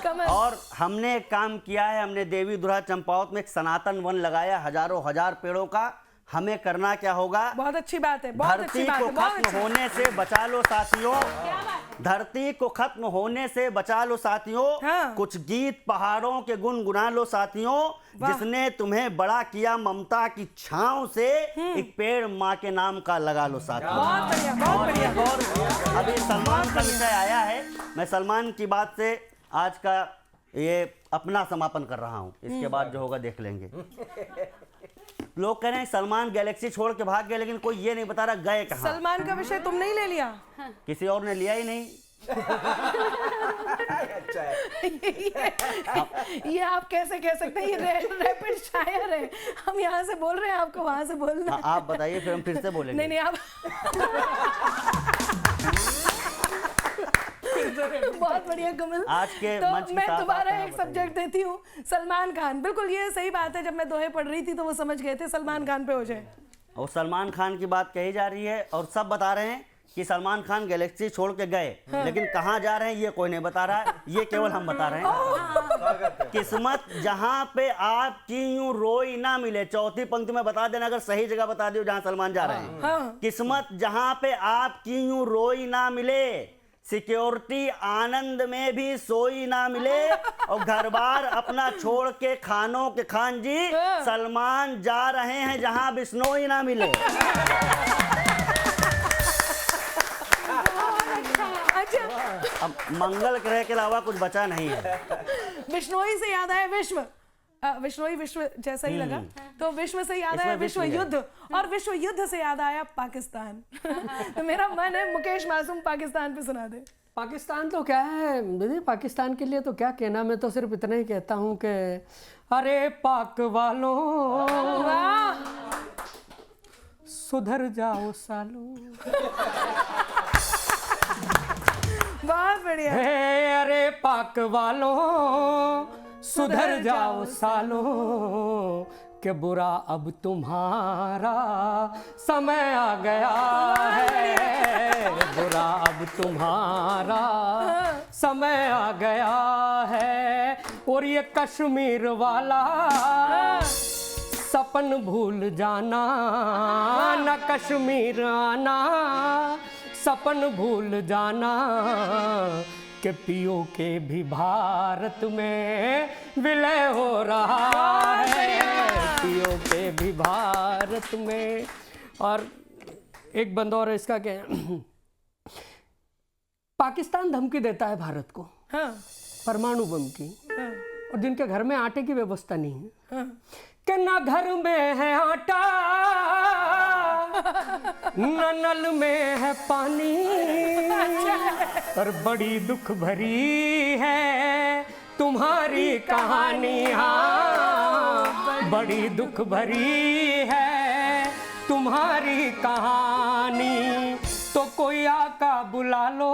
कमल। और हमने एक काम किया है, हमने देवी दुल्हा चंपावत में एक सनातन वन लगाया, हजारों हजार पेड़ों का। हमें करना क्या होगा? बहुत अच्छी बात है, बहुत अच्छी धरती बात को है, बहुत खत्म अच्छी। होने से बचा लो साथियों, धरती को खत्म होने से बचा लो साथियों, हाँ। कुछ गीत पहाड़ों के गुनगुना लो साथियों, जिसने तुम्हें बड़ा किया ममता की छांव से, एक पेड़ माँ के नाम का लगा लो साथियों। बहुत बढ़िया, बहुत और बढ़िया। एक और अभी सलमान का विषय आया है, मैं सलमान की बात से आज का ये अपना समापन कर रहा हूँ, इसके बाद जो होगा देख लेंगे। लोग कह रहे हैं सलमान गैलेक्सी छोड़ के भाग गए, लेकिन कोई ये नहीं बता रहा गए कहाँ। सलमान का विषय तुम नहीं ले लिया? किसी और ने लिया ही नहीं। ये आप कैसे कह सकते हैं? ये रैपिड शायर है, हम यहाँ से बोल रहे हैं, आपको वहां से बोलना है। आप बताइए, फिर हम फिर से बोलेंगे। नहीं नहीं, आप बहुत बढ़िया कमल। आज के तो मंच के मैं साथ दोबारा आप एक सब्जेक्ट देती हूँ, सलमान खान। बिल्कुल ये सही बात है, जब मैं दोहे पढ़ रही थी तो वो समझ गए थे, सलमान खान पे हो जाए। और सलमान खान की बात कही जा रही है और सब बता रहे हैं कि सलमान खान गैलेक्सी छोड़ के गए, लेकिन कहाँ जा रहे हैं ये कोई नहीं बता रहा है, ये केवल हम बता रहे हैं। किस्मत जहाँ पे आपकी यूं रोई ना मिले, चौथी पंक्ति में बता देना अगर सही जगह बता दियो जहाँ सलमान जा रहे हैं। किस्मत जहाँ पे आपकी यूं रोई ना मिले, सिक्योरिटी आनंद में भी सोई ना मिले, और घर बार अपना छोड़ के खानों के खान जी सलमान जा रहे हैं जहां बिश्नोई ना मिले। अब मंगल ग्रह के अलावा कुछ बचा नहीं है। बिश्नोई से याद आया विश्व, विश्नोई विश्व जैसा ही लगा, तो विश्व से याद आया विश्व युद्ध, और विश्व युद्ध से याद आया पाकिस्तान। तो मेरा मन है मुकेश मासूम पाकिस्तान पे सुना दे। पाकिस्तान तो क्या है दीदी, पाकिस्तान के लिए तो क्या कहना, मैं तो सिर्फ इतना ही कहता हूँ कि अरे पाक वालों सुधर जाओ सालों। बहुत बढ़िया। हे अरे पाक वालों सुधर जाओ सालों, के बुरा अब तुम्हारा समय आ गया है, बुरा अब तुम्हारा समय आ गया है। और ये कश्मीर वाला सपन भूल जाना, न कश्मीर आना सपन भूल जाना, के पियो के भी भारत में विलय हो रहा है, पियो के भी भारत में। और एक बंद और इसका क्या है, पाकिस्तान धमकी देता है भारत को, परमाणु बम की, और जिनके घर में आटे की व्यवस्था नहीं है, कि ना घर में है आटा न नल में है पानी, और बड़ी दुख भरी है तुम्हारी कहानी। हाँ, बड़ी दुख भरी है तुम्हारी कहानी, तो कोई आका बुला लो,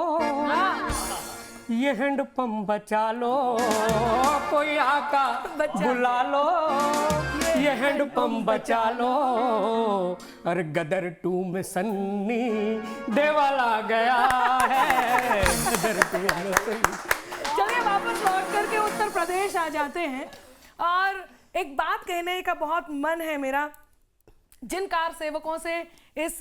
ये हैंडपंप बचा लो, कोई आका बुला लो, ये हैंडपंप बचा लो। और गदर 2 में सन्नी देवाला गया है, गदर 2 में सन्नी। चलिए वापस लौट करके उत्तर प्रदेश आ जाते हैं, और एक बात कहने का बहुत मन है मेरा। जिन कार सेवकों से इस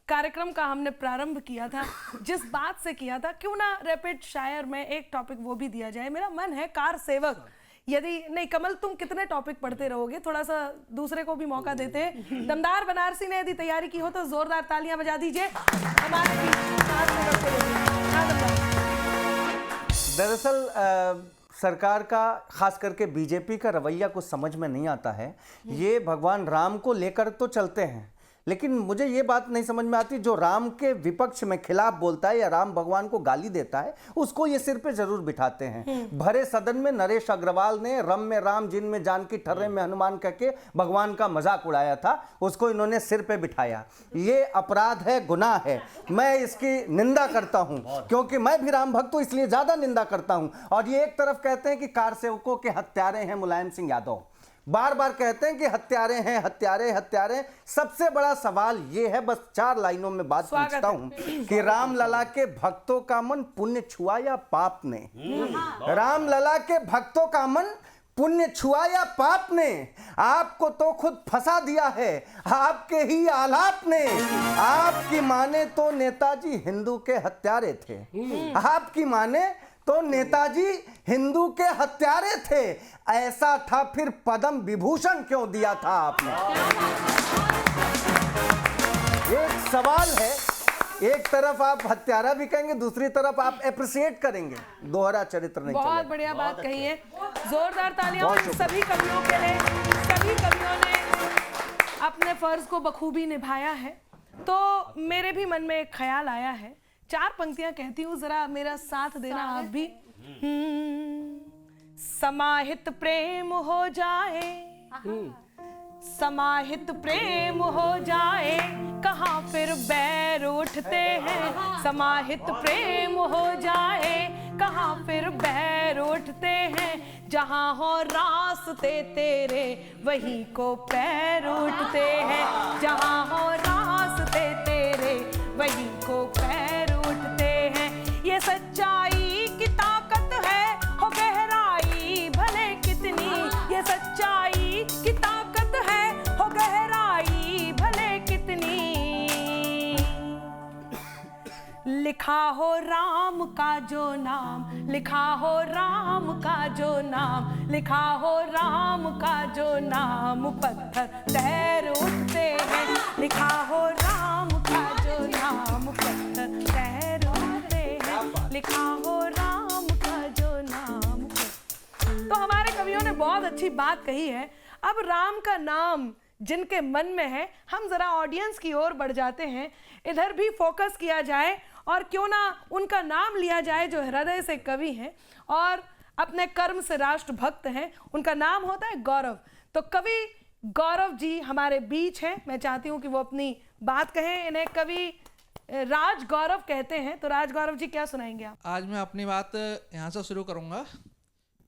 कार्यक्रम का हमने प्रारंभ किया था, जिस बात से किया था, क्यों ना रैपिड शायर में एक टॉपिक वो भी दिया जाए। मेरा मन है कार सेवक, यदि नहीं कमल तुम कितने टॉपिक पढ़ते रहोगे, थोड़ा सा दूसरे को भी मौका देते हैं। दमदार बनारसी ने यदि तैयारी की हो तो जोरदार तालियां बजा दीजिए हमारे बीच कार सेवक को लेकर। दरअसल सरकार का खास करके बीजेपी का रवैया कुछ समझ में नहीं आता है। ये भगवान राम को लेकर तो चलते हैं, लेकिन मुझे ये बात नहीं समझ में आती, जो राम के विपक्ष में खिलाफ बोलता है या राम भगवान को गाली देता है, उसको ये सिर पे जरूर बिठाते हैं। भरे सदन में नरेश अग्रवाल ने रम में राम जिन में जानकी ठर्रे में हनुमान कह के भगवान का मजाक उड़ाया था, उसको इन्होंने सिर पे बिठाया। ये अपराध है, गुनाह है। मैं इसकी निंदा करता हूं, क्योंकि मैं भी राम भक्त हूं, इसलिए ज्यादा निंदा करता हूं। और ये एक तरफ कहते हैं कि कार सेवकों के हत्यारे हैं मुलायम सिंह यादव, बार बार कहते हैं कि हत्यारे हैं, हत्यारे हत्यारे। सबसे बड़ा सवाल ये है, बस 4 लाइनों में बात पूछता हूं कि राम लला के भक्तों का मन पुण्य छुआ या पाप ने? राम लला के भक्तों का मन पुण्य छुआ या पाप ने? आपको तो खुद फंसा दिया है आपके ही आलाप ने। आपकी माने तो नेताजी हिंदू के हत्यारे थे, आपकी माने तो नेताजी हिंदू के हत्यारे थे। ऐसा था फिर पद्म विभूषण क्यों दिया था आपने? एक सवाल है, एक तरफ आप हत्यारा भी कहेंगे, दूसरी तरफ आप एप्रिसिएट करेंगे, दोहरा चरित्र नहीं चलेगा। बहुत बढ़िया बात कही है, जोरदार तालियां सभी कवियों के लिए। सभी कवियों ने अपने फर्ज को बखूबी निभाया है। तो मेरे भी मन में एक ख्याल आया है, 4 पंक्तियां कहती हूँ, जरा मेरा साथ देना आप भी। समाहित प्रेम हो जाए, समाहित प्रेम हो जाए, कहाँ फिर बैर उठते हैं। समाहित प्रेम हो जाए, कहाँ फिर बैर उठते हैं। जहाँ हो रास्ते तेरे वहीं को पैर उठते हैं। जहाँ हो रास्ते तेरे वहीं को पैर ये सच्चाई की ताकत है, हो गहराई भले कितनी, ये सच्चाई की ताकत है, हो गहराई भले कितनी। लिखा हो राम का जो नाम, लिखा हो राम का जो नाम, लिखा हो राम का जो नाम, पत्थर तैर उठते हैं। लिखा हो राम का जो नाम, पत्थर तैर उठते हैं। लिखा हो राम का जो नाम। तो हमारे कवियों ने बहुत अच्छी बात कही है। अब राम का नाम जिनके मन में है, हम जरा ऑडियंस की ओर बढ़ जाते हैं, इधर भी फोकस किया जाए और क्यों ना उनका नाम लिया जाए जो हृदय से कवि हैं और अपने कर्म से राष्ट्रभक्त हैं। उनका नाम होता है गौरव। तो कवि गौरव जी हमारे बीच हैं। मैं चाहती हूँ कि वो अपनी बात कहें। इन्हें कवि राज गौरव कहते हैं। तो राज गौरव जी, क्या सुनाएंगे आप? आज मैं अपनी बात यहाँ से शुरू करूँगा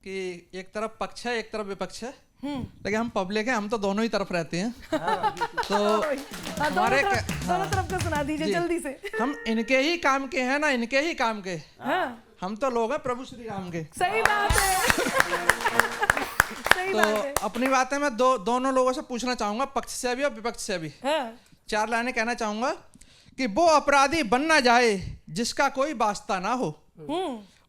कि एक तरफ पक्ष है, एक तरफ विपक्ष है, लेकिन हम पब्लिक हैं, हम तो दोनों ही तरफ रहते हैं। तो हमारे दोनों तरफ का सुना दीजिए जी। जल्दी से। हम इनके ही काम के हैं ना, इनके ही काम के। हाँ, हम तो लोग हैं प्रभु श्री राम के। सही बात है। सही तो बात है। अपनी बातें मैं दोनों लोगों से पूछना चाहूंगा, पक्ष से भी और विपक्ष से भी। हाँ, 4 लाइनें कहना चाहूंगा कि वो अपराधी बन ना जाए जिसका कोई वास्ता ना हो।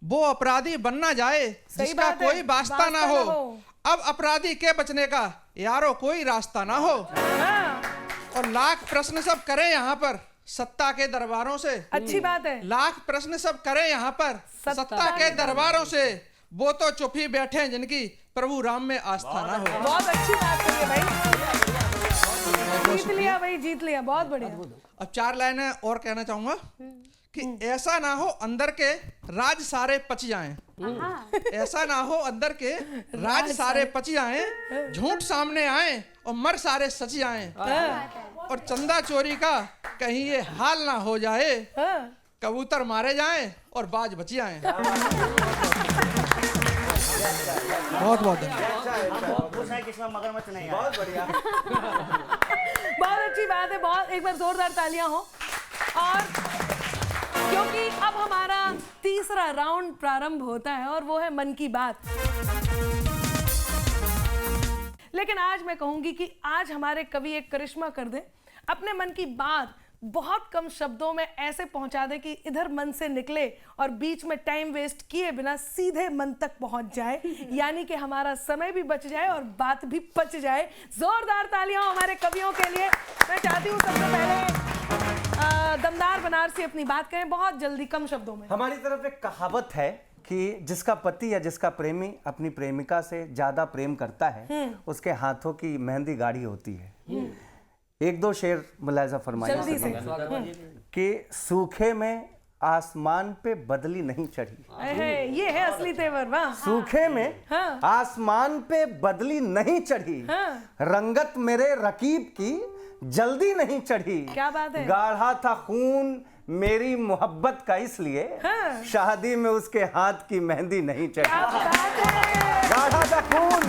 वो अपराधी बन ना जाए जिसका बात है, कोई वास्ता ना हो। अब अपराधी के बचने का यारो कोई रास्ता ना हो। हाँ, और लाख प्रश्न सब करें यहाँ पर सत्ता के दरबारों से। अच्छी बात है। लाख प्रश्न सब करें यहाँ पर सत्ता के दरबारों से, वो तो चुप ही बैठे हैं जिनकी प्रभु राम में आस्था ना हो। बहुत अच्छी बात कही है भाई। जीत लिया भाई, जीत लिया। बहुत बढ़िया। अब 4 लाइनें और कहना चाहूंगा कि ऐसा ना हो अंदर के राज सारे पच जाएं। ऐसा ना हो अंदर के राज सारे पच जाएं, झूठ सामने आए और मर सारे सच जाएं। और चंदा चोरी का कहीं ये हाल ना हो जाए, हाँ, कबूतर मारे जाएं और बाज बच जाएं। बहुत बहुत धन्यवाद। पूछना है किसमें मगरमच्छ नहीं है। बहुत बढ़िया। बहुत अच्छी बात है। बहुत, एक बार जोरदार तालियां हो। और क्योंकि अब हमारा तीसरा राउंड प्रारंभ होता है और वो है मन की बात। लेकिन आज मैं कहूंगी कि आज हमारे कवि एक करिश्मा कर दें, अपने मन की बात बहुत कम शब्दों में ऐसे पहुंचा दे कि इधर मन से निकले और बीच में टाइम वेस्ट किए बिना सीधे मन तक पहुंच जाए, यानी कि हमारा समय भी बच जाए और बात भी पच जाए। जोरदार तालियां हमारे कवियों के लिए। मैं चाहती हूँ सबसे पहले दमदार बनारसी अपनी बात कहें बहुत जल्दी, कम शब्दों में। हमारी तरफ एक कहावत है कि जिसका पति या जिसका प्रेमी अपनी प्रेमिका से ज्यादा प्रेम करता है, उसके हाथों की मेहंदी गाढ़ी होती है। 1-2 शेर मुलायजा फरमाइए जल्दी से। कि सूखे में आसमान पे बदली नहीं चढ़ी। ये है असली तेवर। वाह। सूखे में हाँ। आसमान पे बदली नहीं चढ़ी, हाँ। रंगत मेरे रकीब की जल्दी नहीं चढ़ी। क्या बात है। गाढ़ा था खून मेरी मोहब्बत का इसलिए, हाँ। शादी में उसके हाथ की मेहंदी नहीं चढ़ी। क्या बात है। गाढ़ा था खून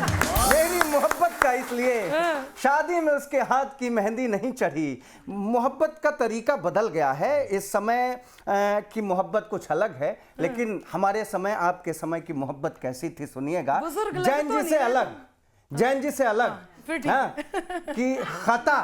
मेरी मोहब्बत का इसलिए, शादी में उसके हाथ की मेहंदी नहीं चढ़ी। मोहब्बत का तरीका बदल गया है। इस समय की मोहब्बत कुछ अलग है, लेकिन हमारे समय, आपके समय की मोहब्बत कैसी थी सुनिएगा। बुजुर्ग लग जैन तो जी से नहीं अलग, जैन जी से अलग। फिर ठीक। हाँ, कि खता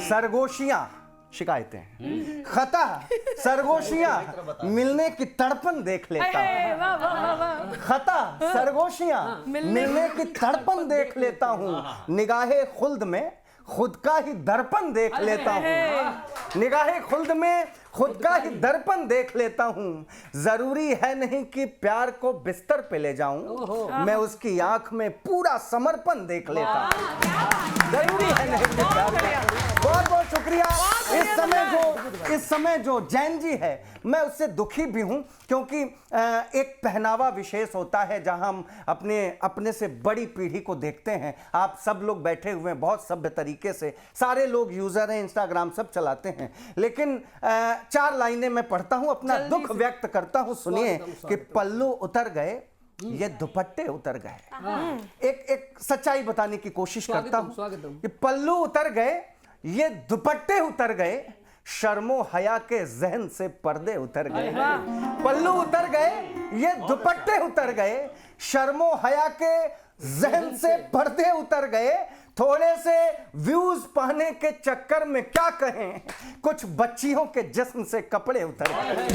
सरगोशियां शिकायतें हैं, खता सरगोशियां मिलने की तड़पन देख लेता हूं। अहे, वाह वाह वाह वाह। खता सरगोशियां मिलने की तड़पन देख लेता हूँ। निगाहे खुल्द में खुद का ही दर्पण देख लेता हूँ। निगाहे खुल्द में खुद का ही दर्पण देख लेता हूँ। जरूरी है नहीं कि प्यार को बिस्तर पे ले जाऊं, मैं उसकी आंख में पूरा समर्पण देख लेता हूँ। जरूरी है नहीं कि प्यार को। बहुत बहुत शुक्रिया। इस समय जो जैन जी है, मैं उससे दुखी भी हूं, क्योंकि एक पहनावा विशेष होता है जहां हम अपने से बड़ी पीढ़ी को देखते हैं। आप सब लोग बैठे हुए हैं बहुत सभ्य तरीके से, सारे लोग यूजर हैं, इंस्टाग्राम सब चलाते हैं, लेकिन 4 लाइनें मैं पढ़ता हूं, अपना दुख व्यक्त करता हूं। सुनिए कि पल्लू उतर गए, ये दुपट्टे उतर गए। एक सच्चाई बताने की कोशिश करता हूं कि पल्लू उतर गए, ये दुपट्टे उतर गए, शर्मो हया के जहन से पर्दे उतर गए, पल्लू उतर गए, ये दुपट्टे उतर गए, शर्मो हया के जहन से पर्दे उतर गए, थोड़े से व्यूज पाने के चक्कर में क्या कहें, कुछ बच्चियों के जिस्म से कपड़े उतर गए,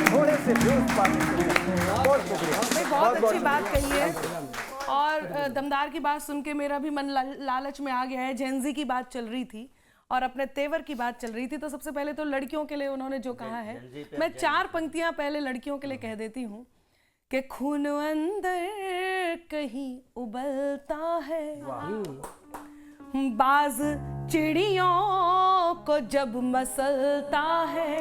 थोड़े से व्यूज पाने के चक्कर में। बहुत अच्छी बात कही है और दमदार की बात सुन के मेरा भी मन लालच में आ गया है। जेनजी की बात चल रही थी और अपने तेवर की बात चल रही थी, तो सबसे पहले तो लड़कियों के लिए उन्होंने जो कहा है, मैं 4 पंक्तियां पहले लड़कियों के लिए कह देती हूँ कि खून अंदर कहीं उबलता है, बाज चिड़ियों को जब मसलता है।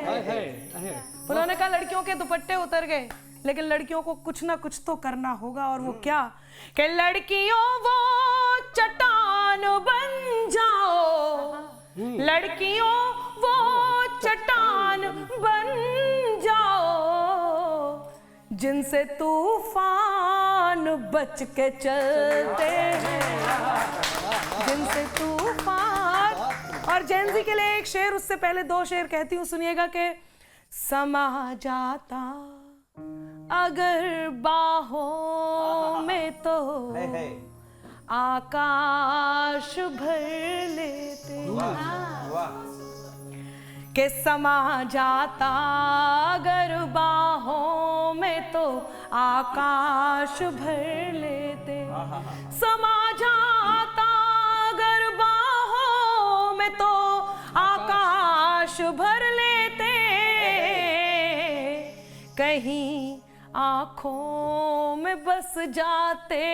उन्होंने कहा लड़कियों के दुपट्टे उतर गए, लेकिन लड़कियों को कुछ ना कुछ तो करना होगा, और वो क्या कि लड़कियों वो चट्टान बन जाओ, लड़कियों वो चट्टान बन जाओ, जिनसे तूफान बच के चलते हैं, जिनसे तूफान। और जेनजी के लिए एक शेर, उससे पहले 2 शेर कहती हूँ, सुनिएगा कि समा जाता अगर बाहों में तो आकाश भर लेते, के समा जाता अगर बाहों में तो आकाश भर लेते, समा जाता अगर बाहों में तो आकाश भर लेते, कहीं आंखों में बस जाते,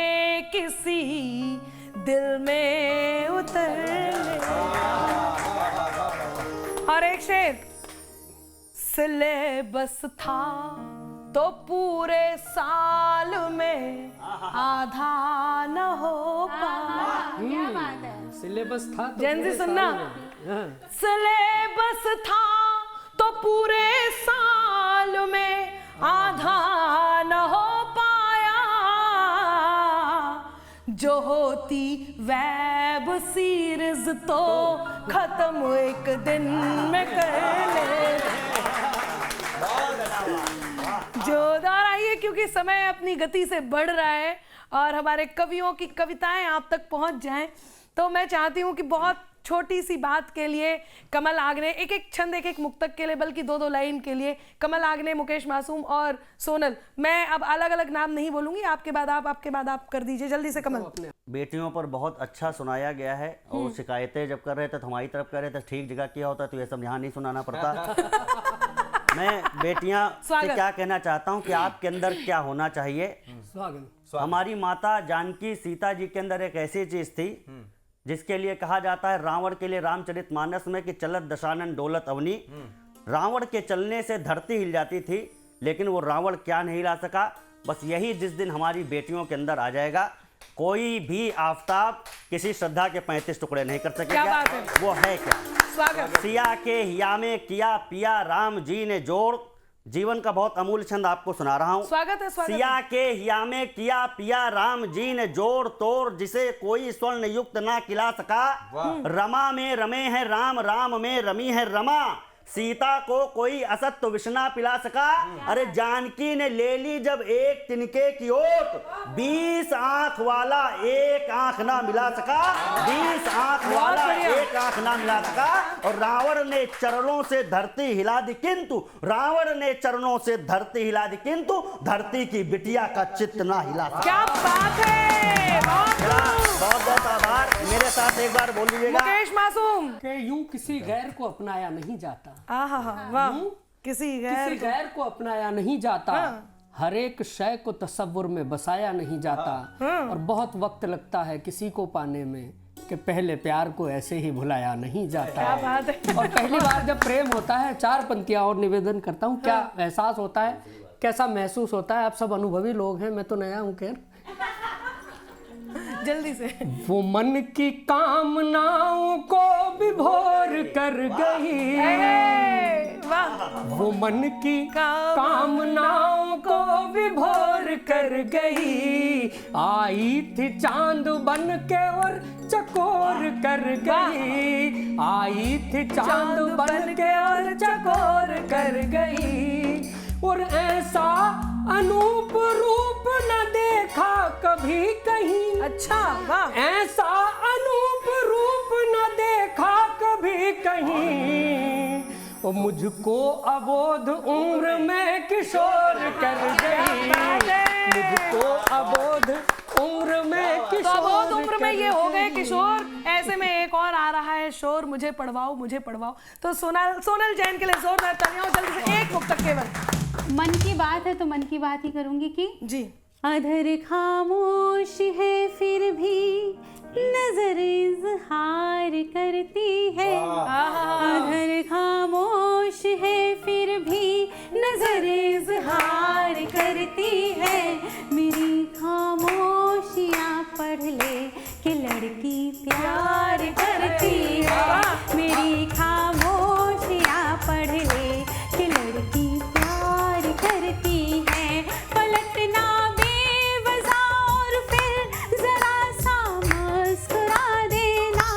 किसी दिल में उतर ले। और एक शेर, सिलेबस था तो पूरे साल में आधा न हो पाया। सिलेबस था तो जेनजी सुनना, सिलेबस था तो पूरे साल में आधा न हो पाया, जो होती वेब सीरीज तो खत्म एक दिन में कर ले। जो दोहराइए, क्योंकि समय अपनी गति से बढ़ रहा है और हमारे कवियों की कविताएं आप तक पहुंच जाएं, तो मैं चाहती हूं कि बहुत छोटी सी बात के लिए कमल आग्ने, एक एक छंद, एक एक मुक्तक के लिए, बल्कि 2-2 लाइन के लिए कमल आग्ने, मुकेश मासूम और सोनल, मैं अब अलग अलग नाम नहीं बोलूंगी, आपके बाद आप कर दीजिए जल्दी से। कमल, बेटियों पर बहुत अच्छा सुनाया गया है, और शिकायतें जब कर रहे थे तो हमारी तरफ कर रहे थे, ठीक जगह किया होता तो ये सब यहाँ नहीं सुनाना पड़ता। मैं बेटियां से क्या कहना चाहता हूँ कि आपके अंदर क्या होना चाहिए। हमारी माता जानकी सीता जी के अंदर एक ऐसी चीज थी जिसके लिए कहा जाता है रावण के लिए रामचरितमानस में कि चलत दशानन डोलत अवनी। रावण के चलने से धरती हिल जाती थी, लेकिन वो रावण क्या नहीं ला सका। बस यही जिस दिन हमारी बेटियों के अंदर आ जाएगा, कोई भी आफताब किसी श्रद्धा के 35 टुकड़े नहीं कर सकेगा। क्या बात है? वो है क्या? स्वागत। सिया के हिया में किया पिया राम जी ने जोड़, जीवन का बहुत अमूल्य छंद आपको सुना रहा हूँ। स्वागत है, स्वागत है। सिया के हिया में किया पिया राम जी ने जोड़ तोड़, जिसे कोई स्वर्ण युक्त ना खिला सका। रमा में रमे है राम, राम में रमी है रमा, सीता को कोई असत्य विष ना पिला सका। अरे जानकी ने ले ली जब एक तिनके की ओट, 20 आंख वाला एक आंख ना मिला सका, 20 आंख वाला एक आंख ना मिला सका। और रावण ने चरणों से धरती हिला दी, किंतु रावण ने चरणों से धरती हिला दी, किंतु धरती की बिटिया का चित्त ना हिला सका। क्या बात है, बहुत बहुत आभार। मेरे साथ एक बार बोल लीजिएगा। मुकेश मासूम, कि यूं किसी गैर को अपनाया नहीं जाता, वाह, किसी गैर को अपनाया नहीं जाता, हर एक शय को तसव्वुर में बसाया नहीं जाता, और बहुत वक्त लगता है किसी को पाने में कि पहले प्यार को ऐसे ही भुलाया नहीं जाता। क्या बात है। और पहली बार जब प्रेम होता है, 4 पंक्तियां और निवेदन करता हूँ, क्या एहसास होता है, कैसा महसूस होता है। आप सब अनुभवी लोग हैं, मैं तो नया हूँ। खैर, जल्दी से। वो मन की कामनाओं को विभोर कर गई, वाह। वो मन की कामनाओं को विभोर कर गई, आई थी चांद बन के और चकोर कर गई, आई थी चांद बन के और चकोर कर गई। और ऐसा अनूप रूप न देखा कभी कहीं, अच्छा वाह। ऐसा अनूप रूप न देखा कभी कहीं, वो मुझको अबोध उम्र में किशोर कर गई, मुझको अबोध उम्र में तो किशोर अबोध उम्र में कर ये हो गए गई। किशोर। ऐसे में एक और आ रहा है शोर, मुझे पढ़वाओ मुझे पढ़वाओ। तो सोनल जैन के लिए जोरदार तालियां। जल्दी से एक मुक्तक केवल। मन की बात है तो मन की बात ही करूंगी कि जी। अधर खामोश है फिर भी नजर इजहार करती है, अधर खामोश है फिर भी नजर इजहार करती है। मेरी खामोशियाँ पढ़ ले कि लड़की प्यार करती है, मेरी खामोशियाँ पढ़ ले कि लड़की प्यार करती है। पलटना बेवजह और फिर जरा सा मुस्कुरा देना,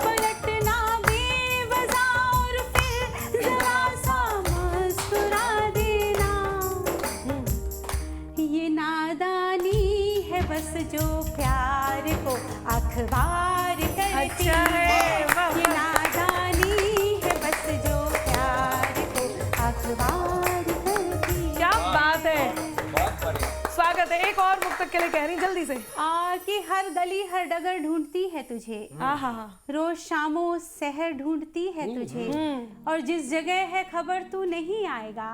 पलटना बेवजह और फिर जरा सा मुस्कुरा देना। ये नादानी है बस जो प्यार को अखबार करती अच्छा है, है, वाह, ये नादानी है बस जो प्यार को अखबार करती है। क्या बात है, स्वागत है। एक और मुक्तक के लिए कह रही जल्दी से। कि हर गली हर डगर ढूंढती है तुझे, आहा। रोज शामों सहर ढूंढती है तुझे, और जिस जगह है खबर तू नहीं आएगा,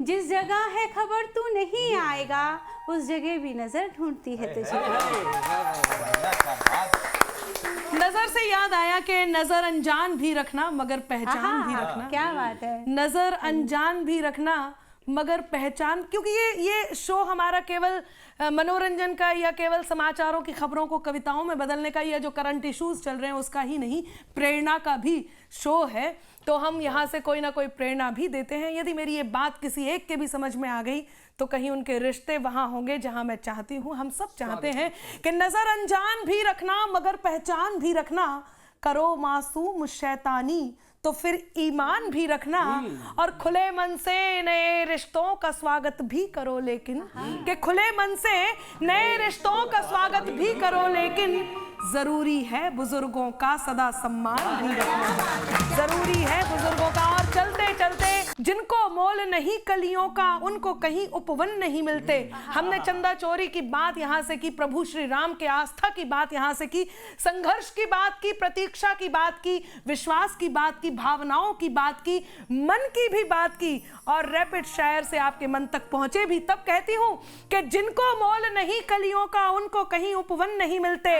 जिस जगह है खबर तू नहीं आएगा, उस जगह भी नजर ढूंढती है तुझे। नजर से याद आया कि नजर अनजान भी रखना मगर पहचान भी रखना। क्या बात है। नजर अनजान भी रखना मगर पहचान, क्योंकि ये शो हमारा केवल मनोरंजन का या केवल समाचारों की खबरों को कविताओं में बदलने का या जो करंट इश्यूज चल रहे हैं उसका ही नहीं, प्रेरणा का भी शो है। तो हम यहाँ से कोई ना कोई प्रेरणा भी देते हैं। यदि मेरी ये बात किसी एक के भी समझ में आ गई तो कहीं उनके रिश्ते वहाँ होंगे जहाँ मैं चाहती हूँ। हम सब चाहते हैं कि नजर अनजान भी रखना मगर पहचान भी रखना, करो मासूम शैतानी तो फिर ईमान भी रखना, और खुले मन से नए रिश्तों का स्वागत भी करो, लेकिन कि खुले मन से नए रिश्तों का स्वागत भी करो, लेकिन जरूरी है बुजुर्गों का सदा सम्मान भी रखना, जरूरी है बुजुर्गों का। और चलते चलते जिनको मोल नहीं कलियों का उनको कहीं उपवन नहीं मिलते। हमने चंदा चोरी की बात यहाँ से की, प्रभु श्री राम के आस्था की बात यहाँ से की, संघर्ष की बात की, प्रतीक्षा की बात की, विश्वास की बात की, भावनाओं की बात की, मन की भी बात की, और रैपिड शायर से आपके मन तक पहुंचे भी। तब कहती हूं कि जिनको मोल नहीं कलियों का उनको कहीं उपवन नहीं मिलते,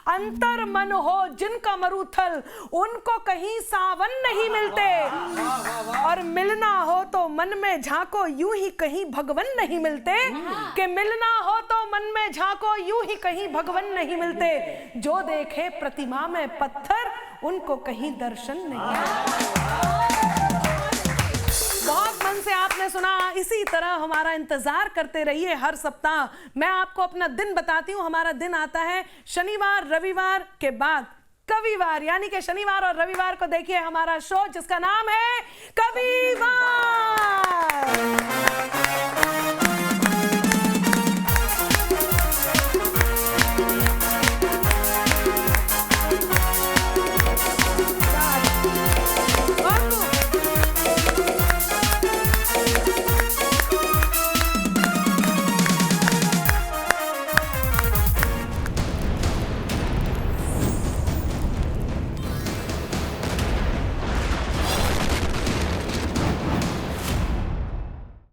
अंतर मन हो जिनका मरुथल उनको कहीं सावन नहीं मिलते, और मिलना हो तो मन में झांको यूं ही कहीं भगवन नहीं मिलते, कि मिलना हो तो मन में झांको यूं ही कहीं भगवन नहीं मिलते, जो देखे प्रतिमा में पत्थर उनको कहीं दर्शन नहीं। बहुत मन से आपने सुना। इसी तरह हमारा इंतजार करते रहिए हर सप्ताह। मैं आपको अपना दिन बताती हूँ। हमारा दिन आता है शनिवार रविवार के बाद कविवार, यानी कि शनिवार और रविवार को देखिए हमारा शो जिसका नाम है कविवार।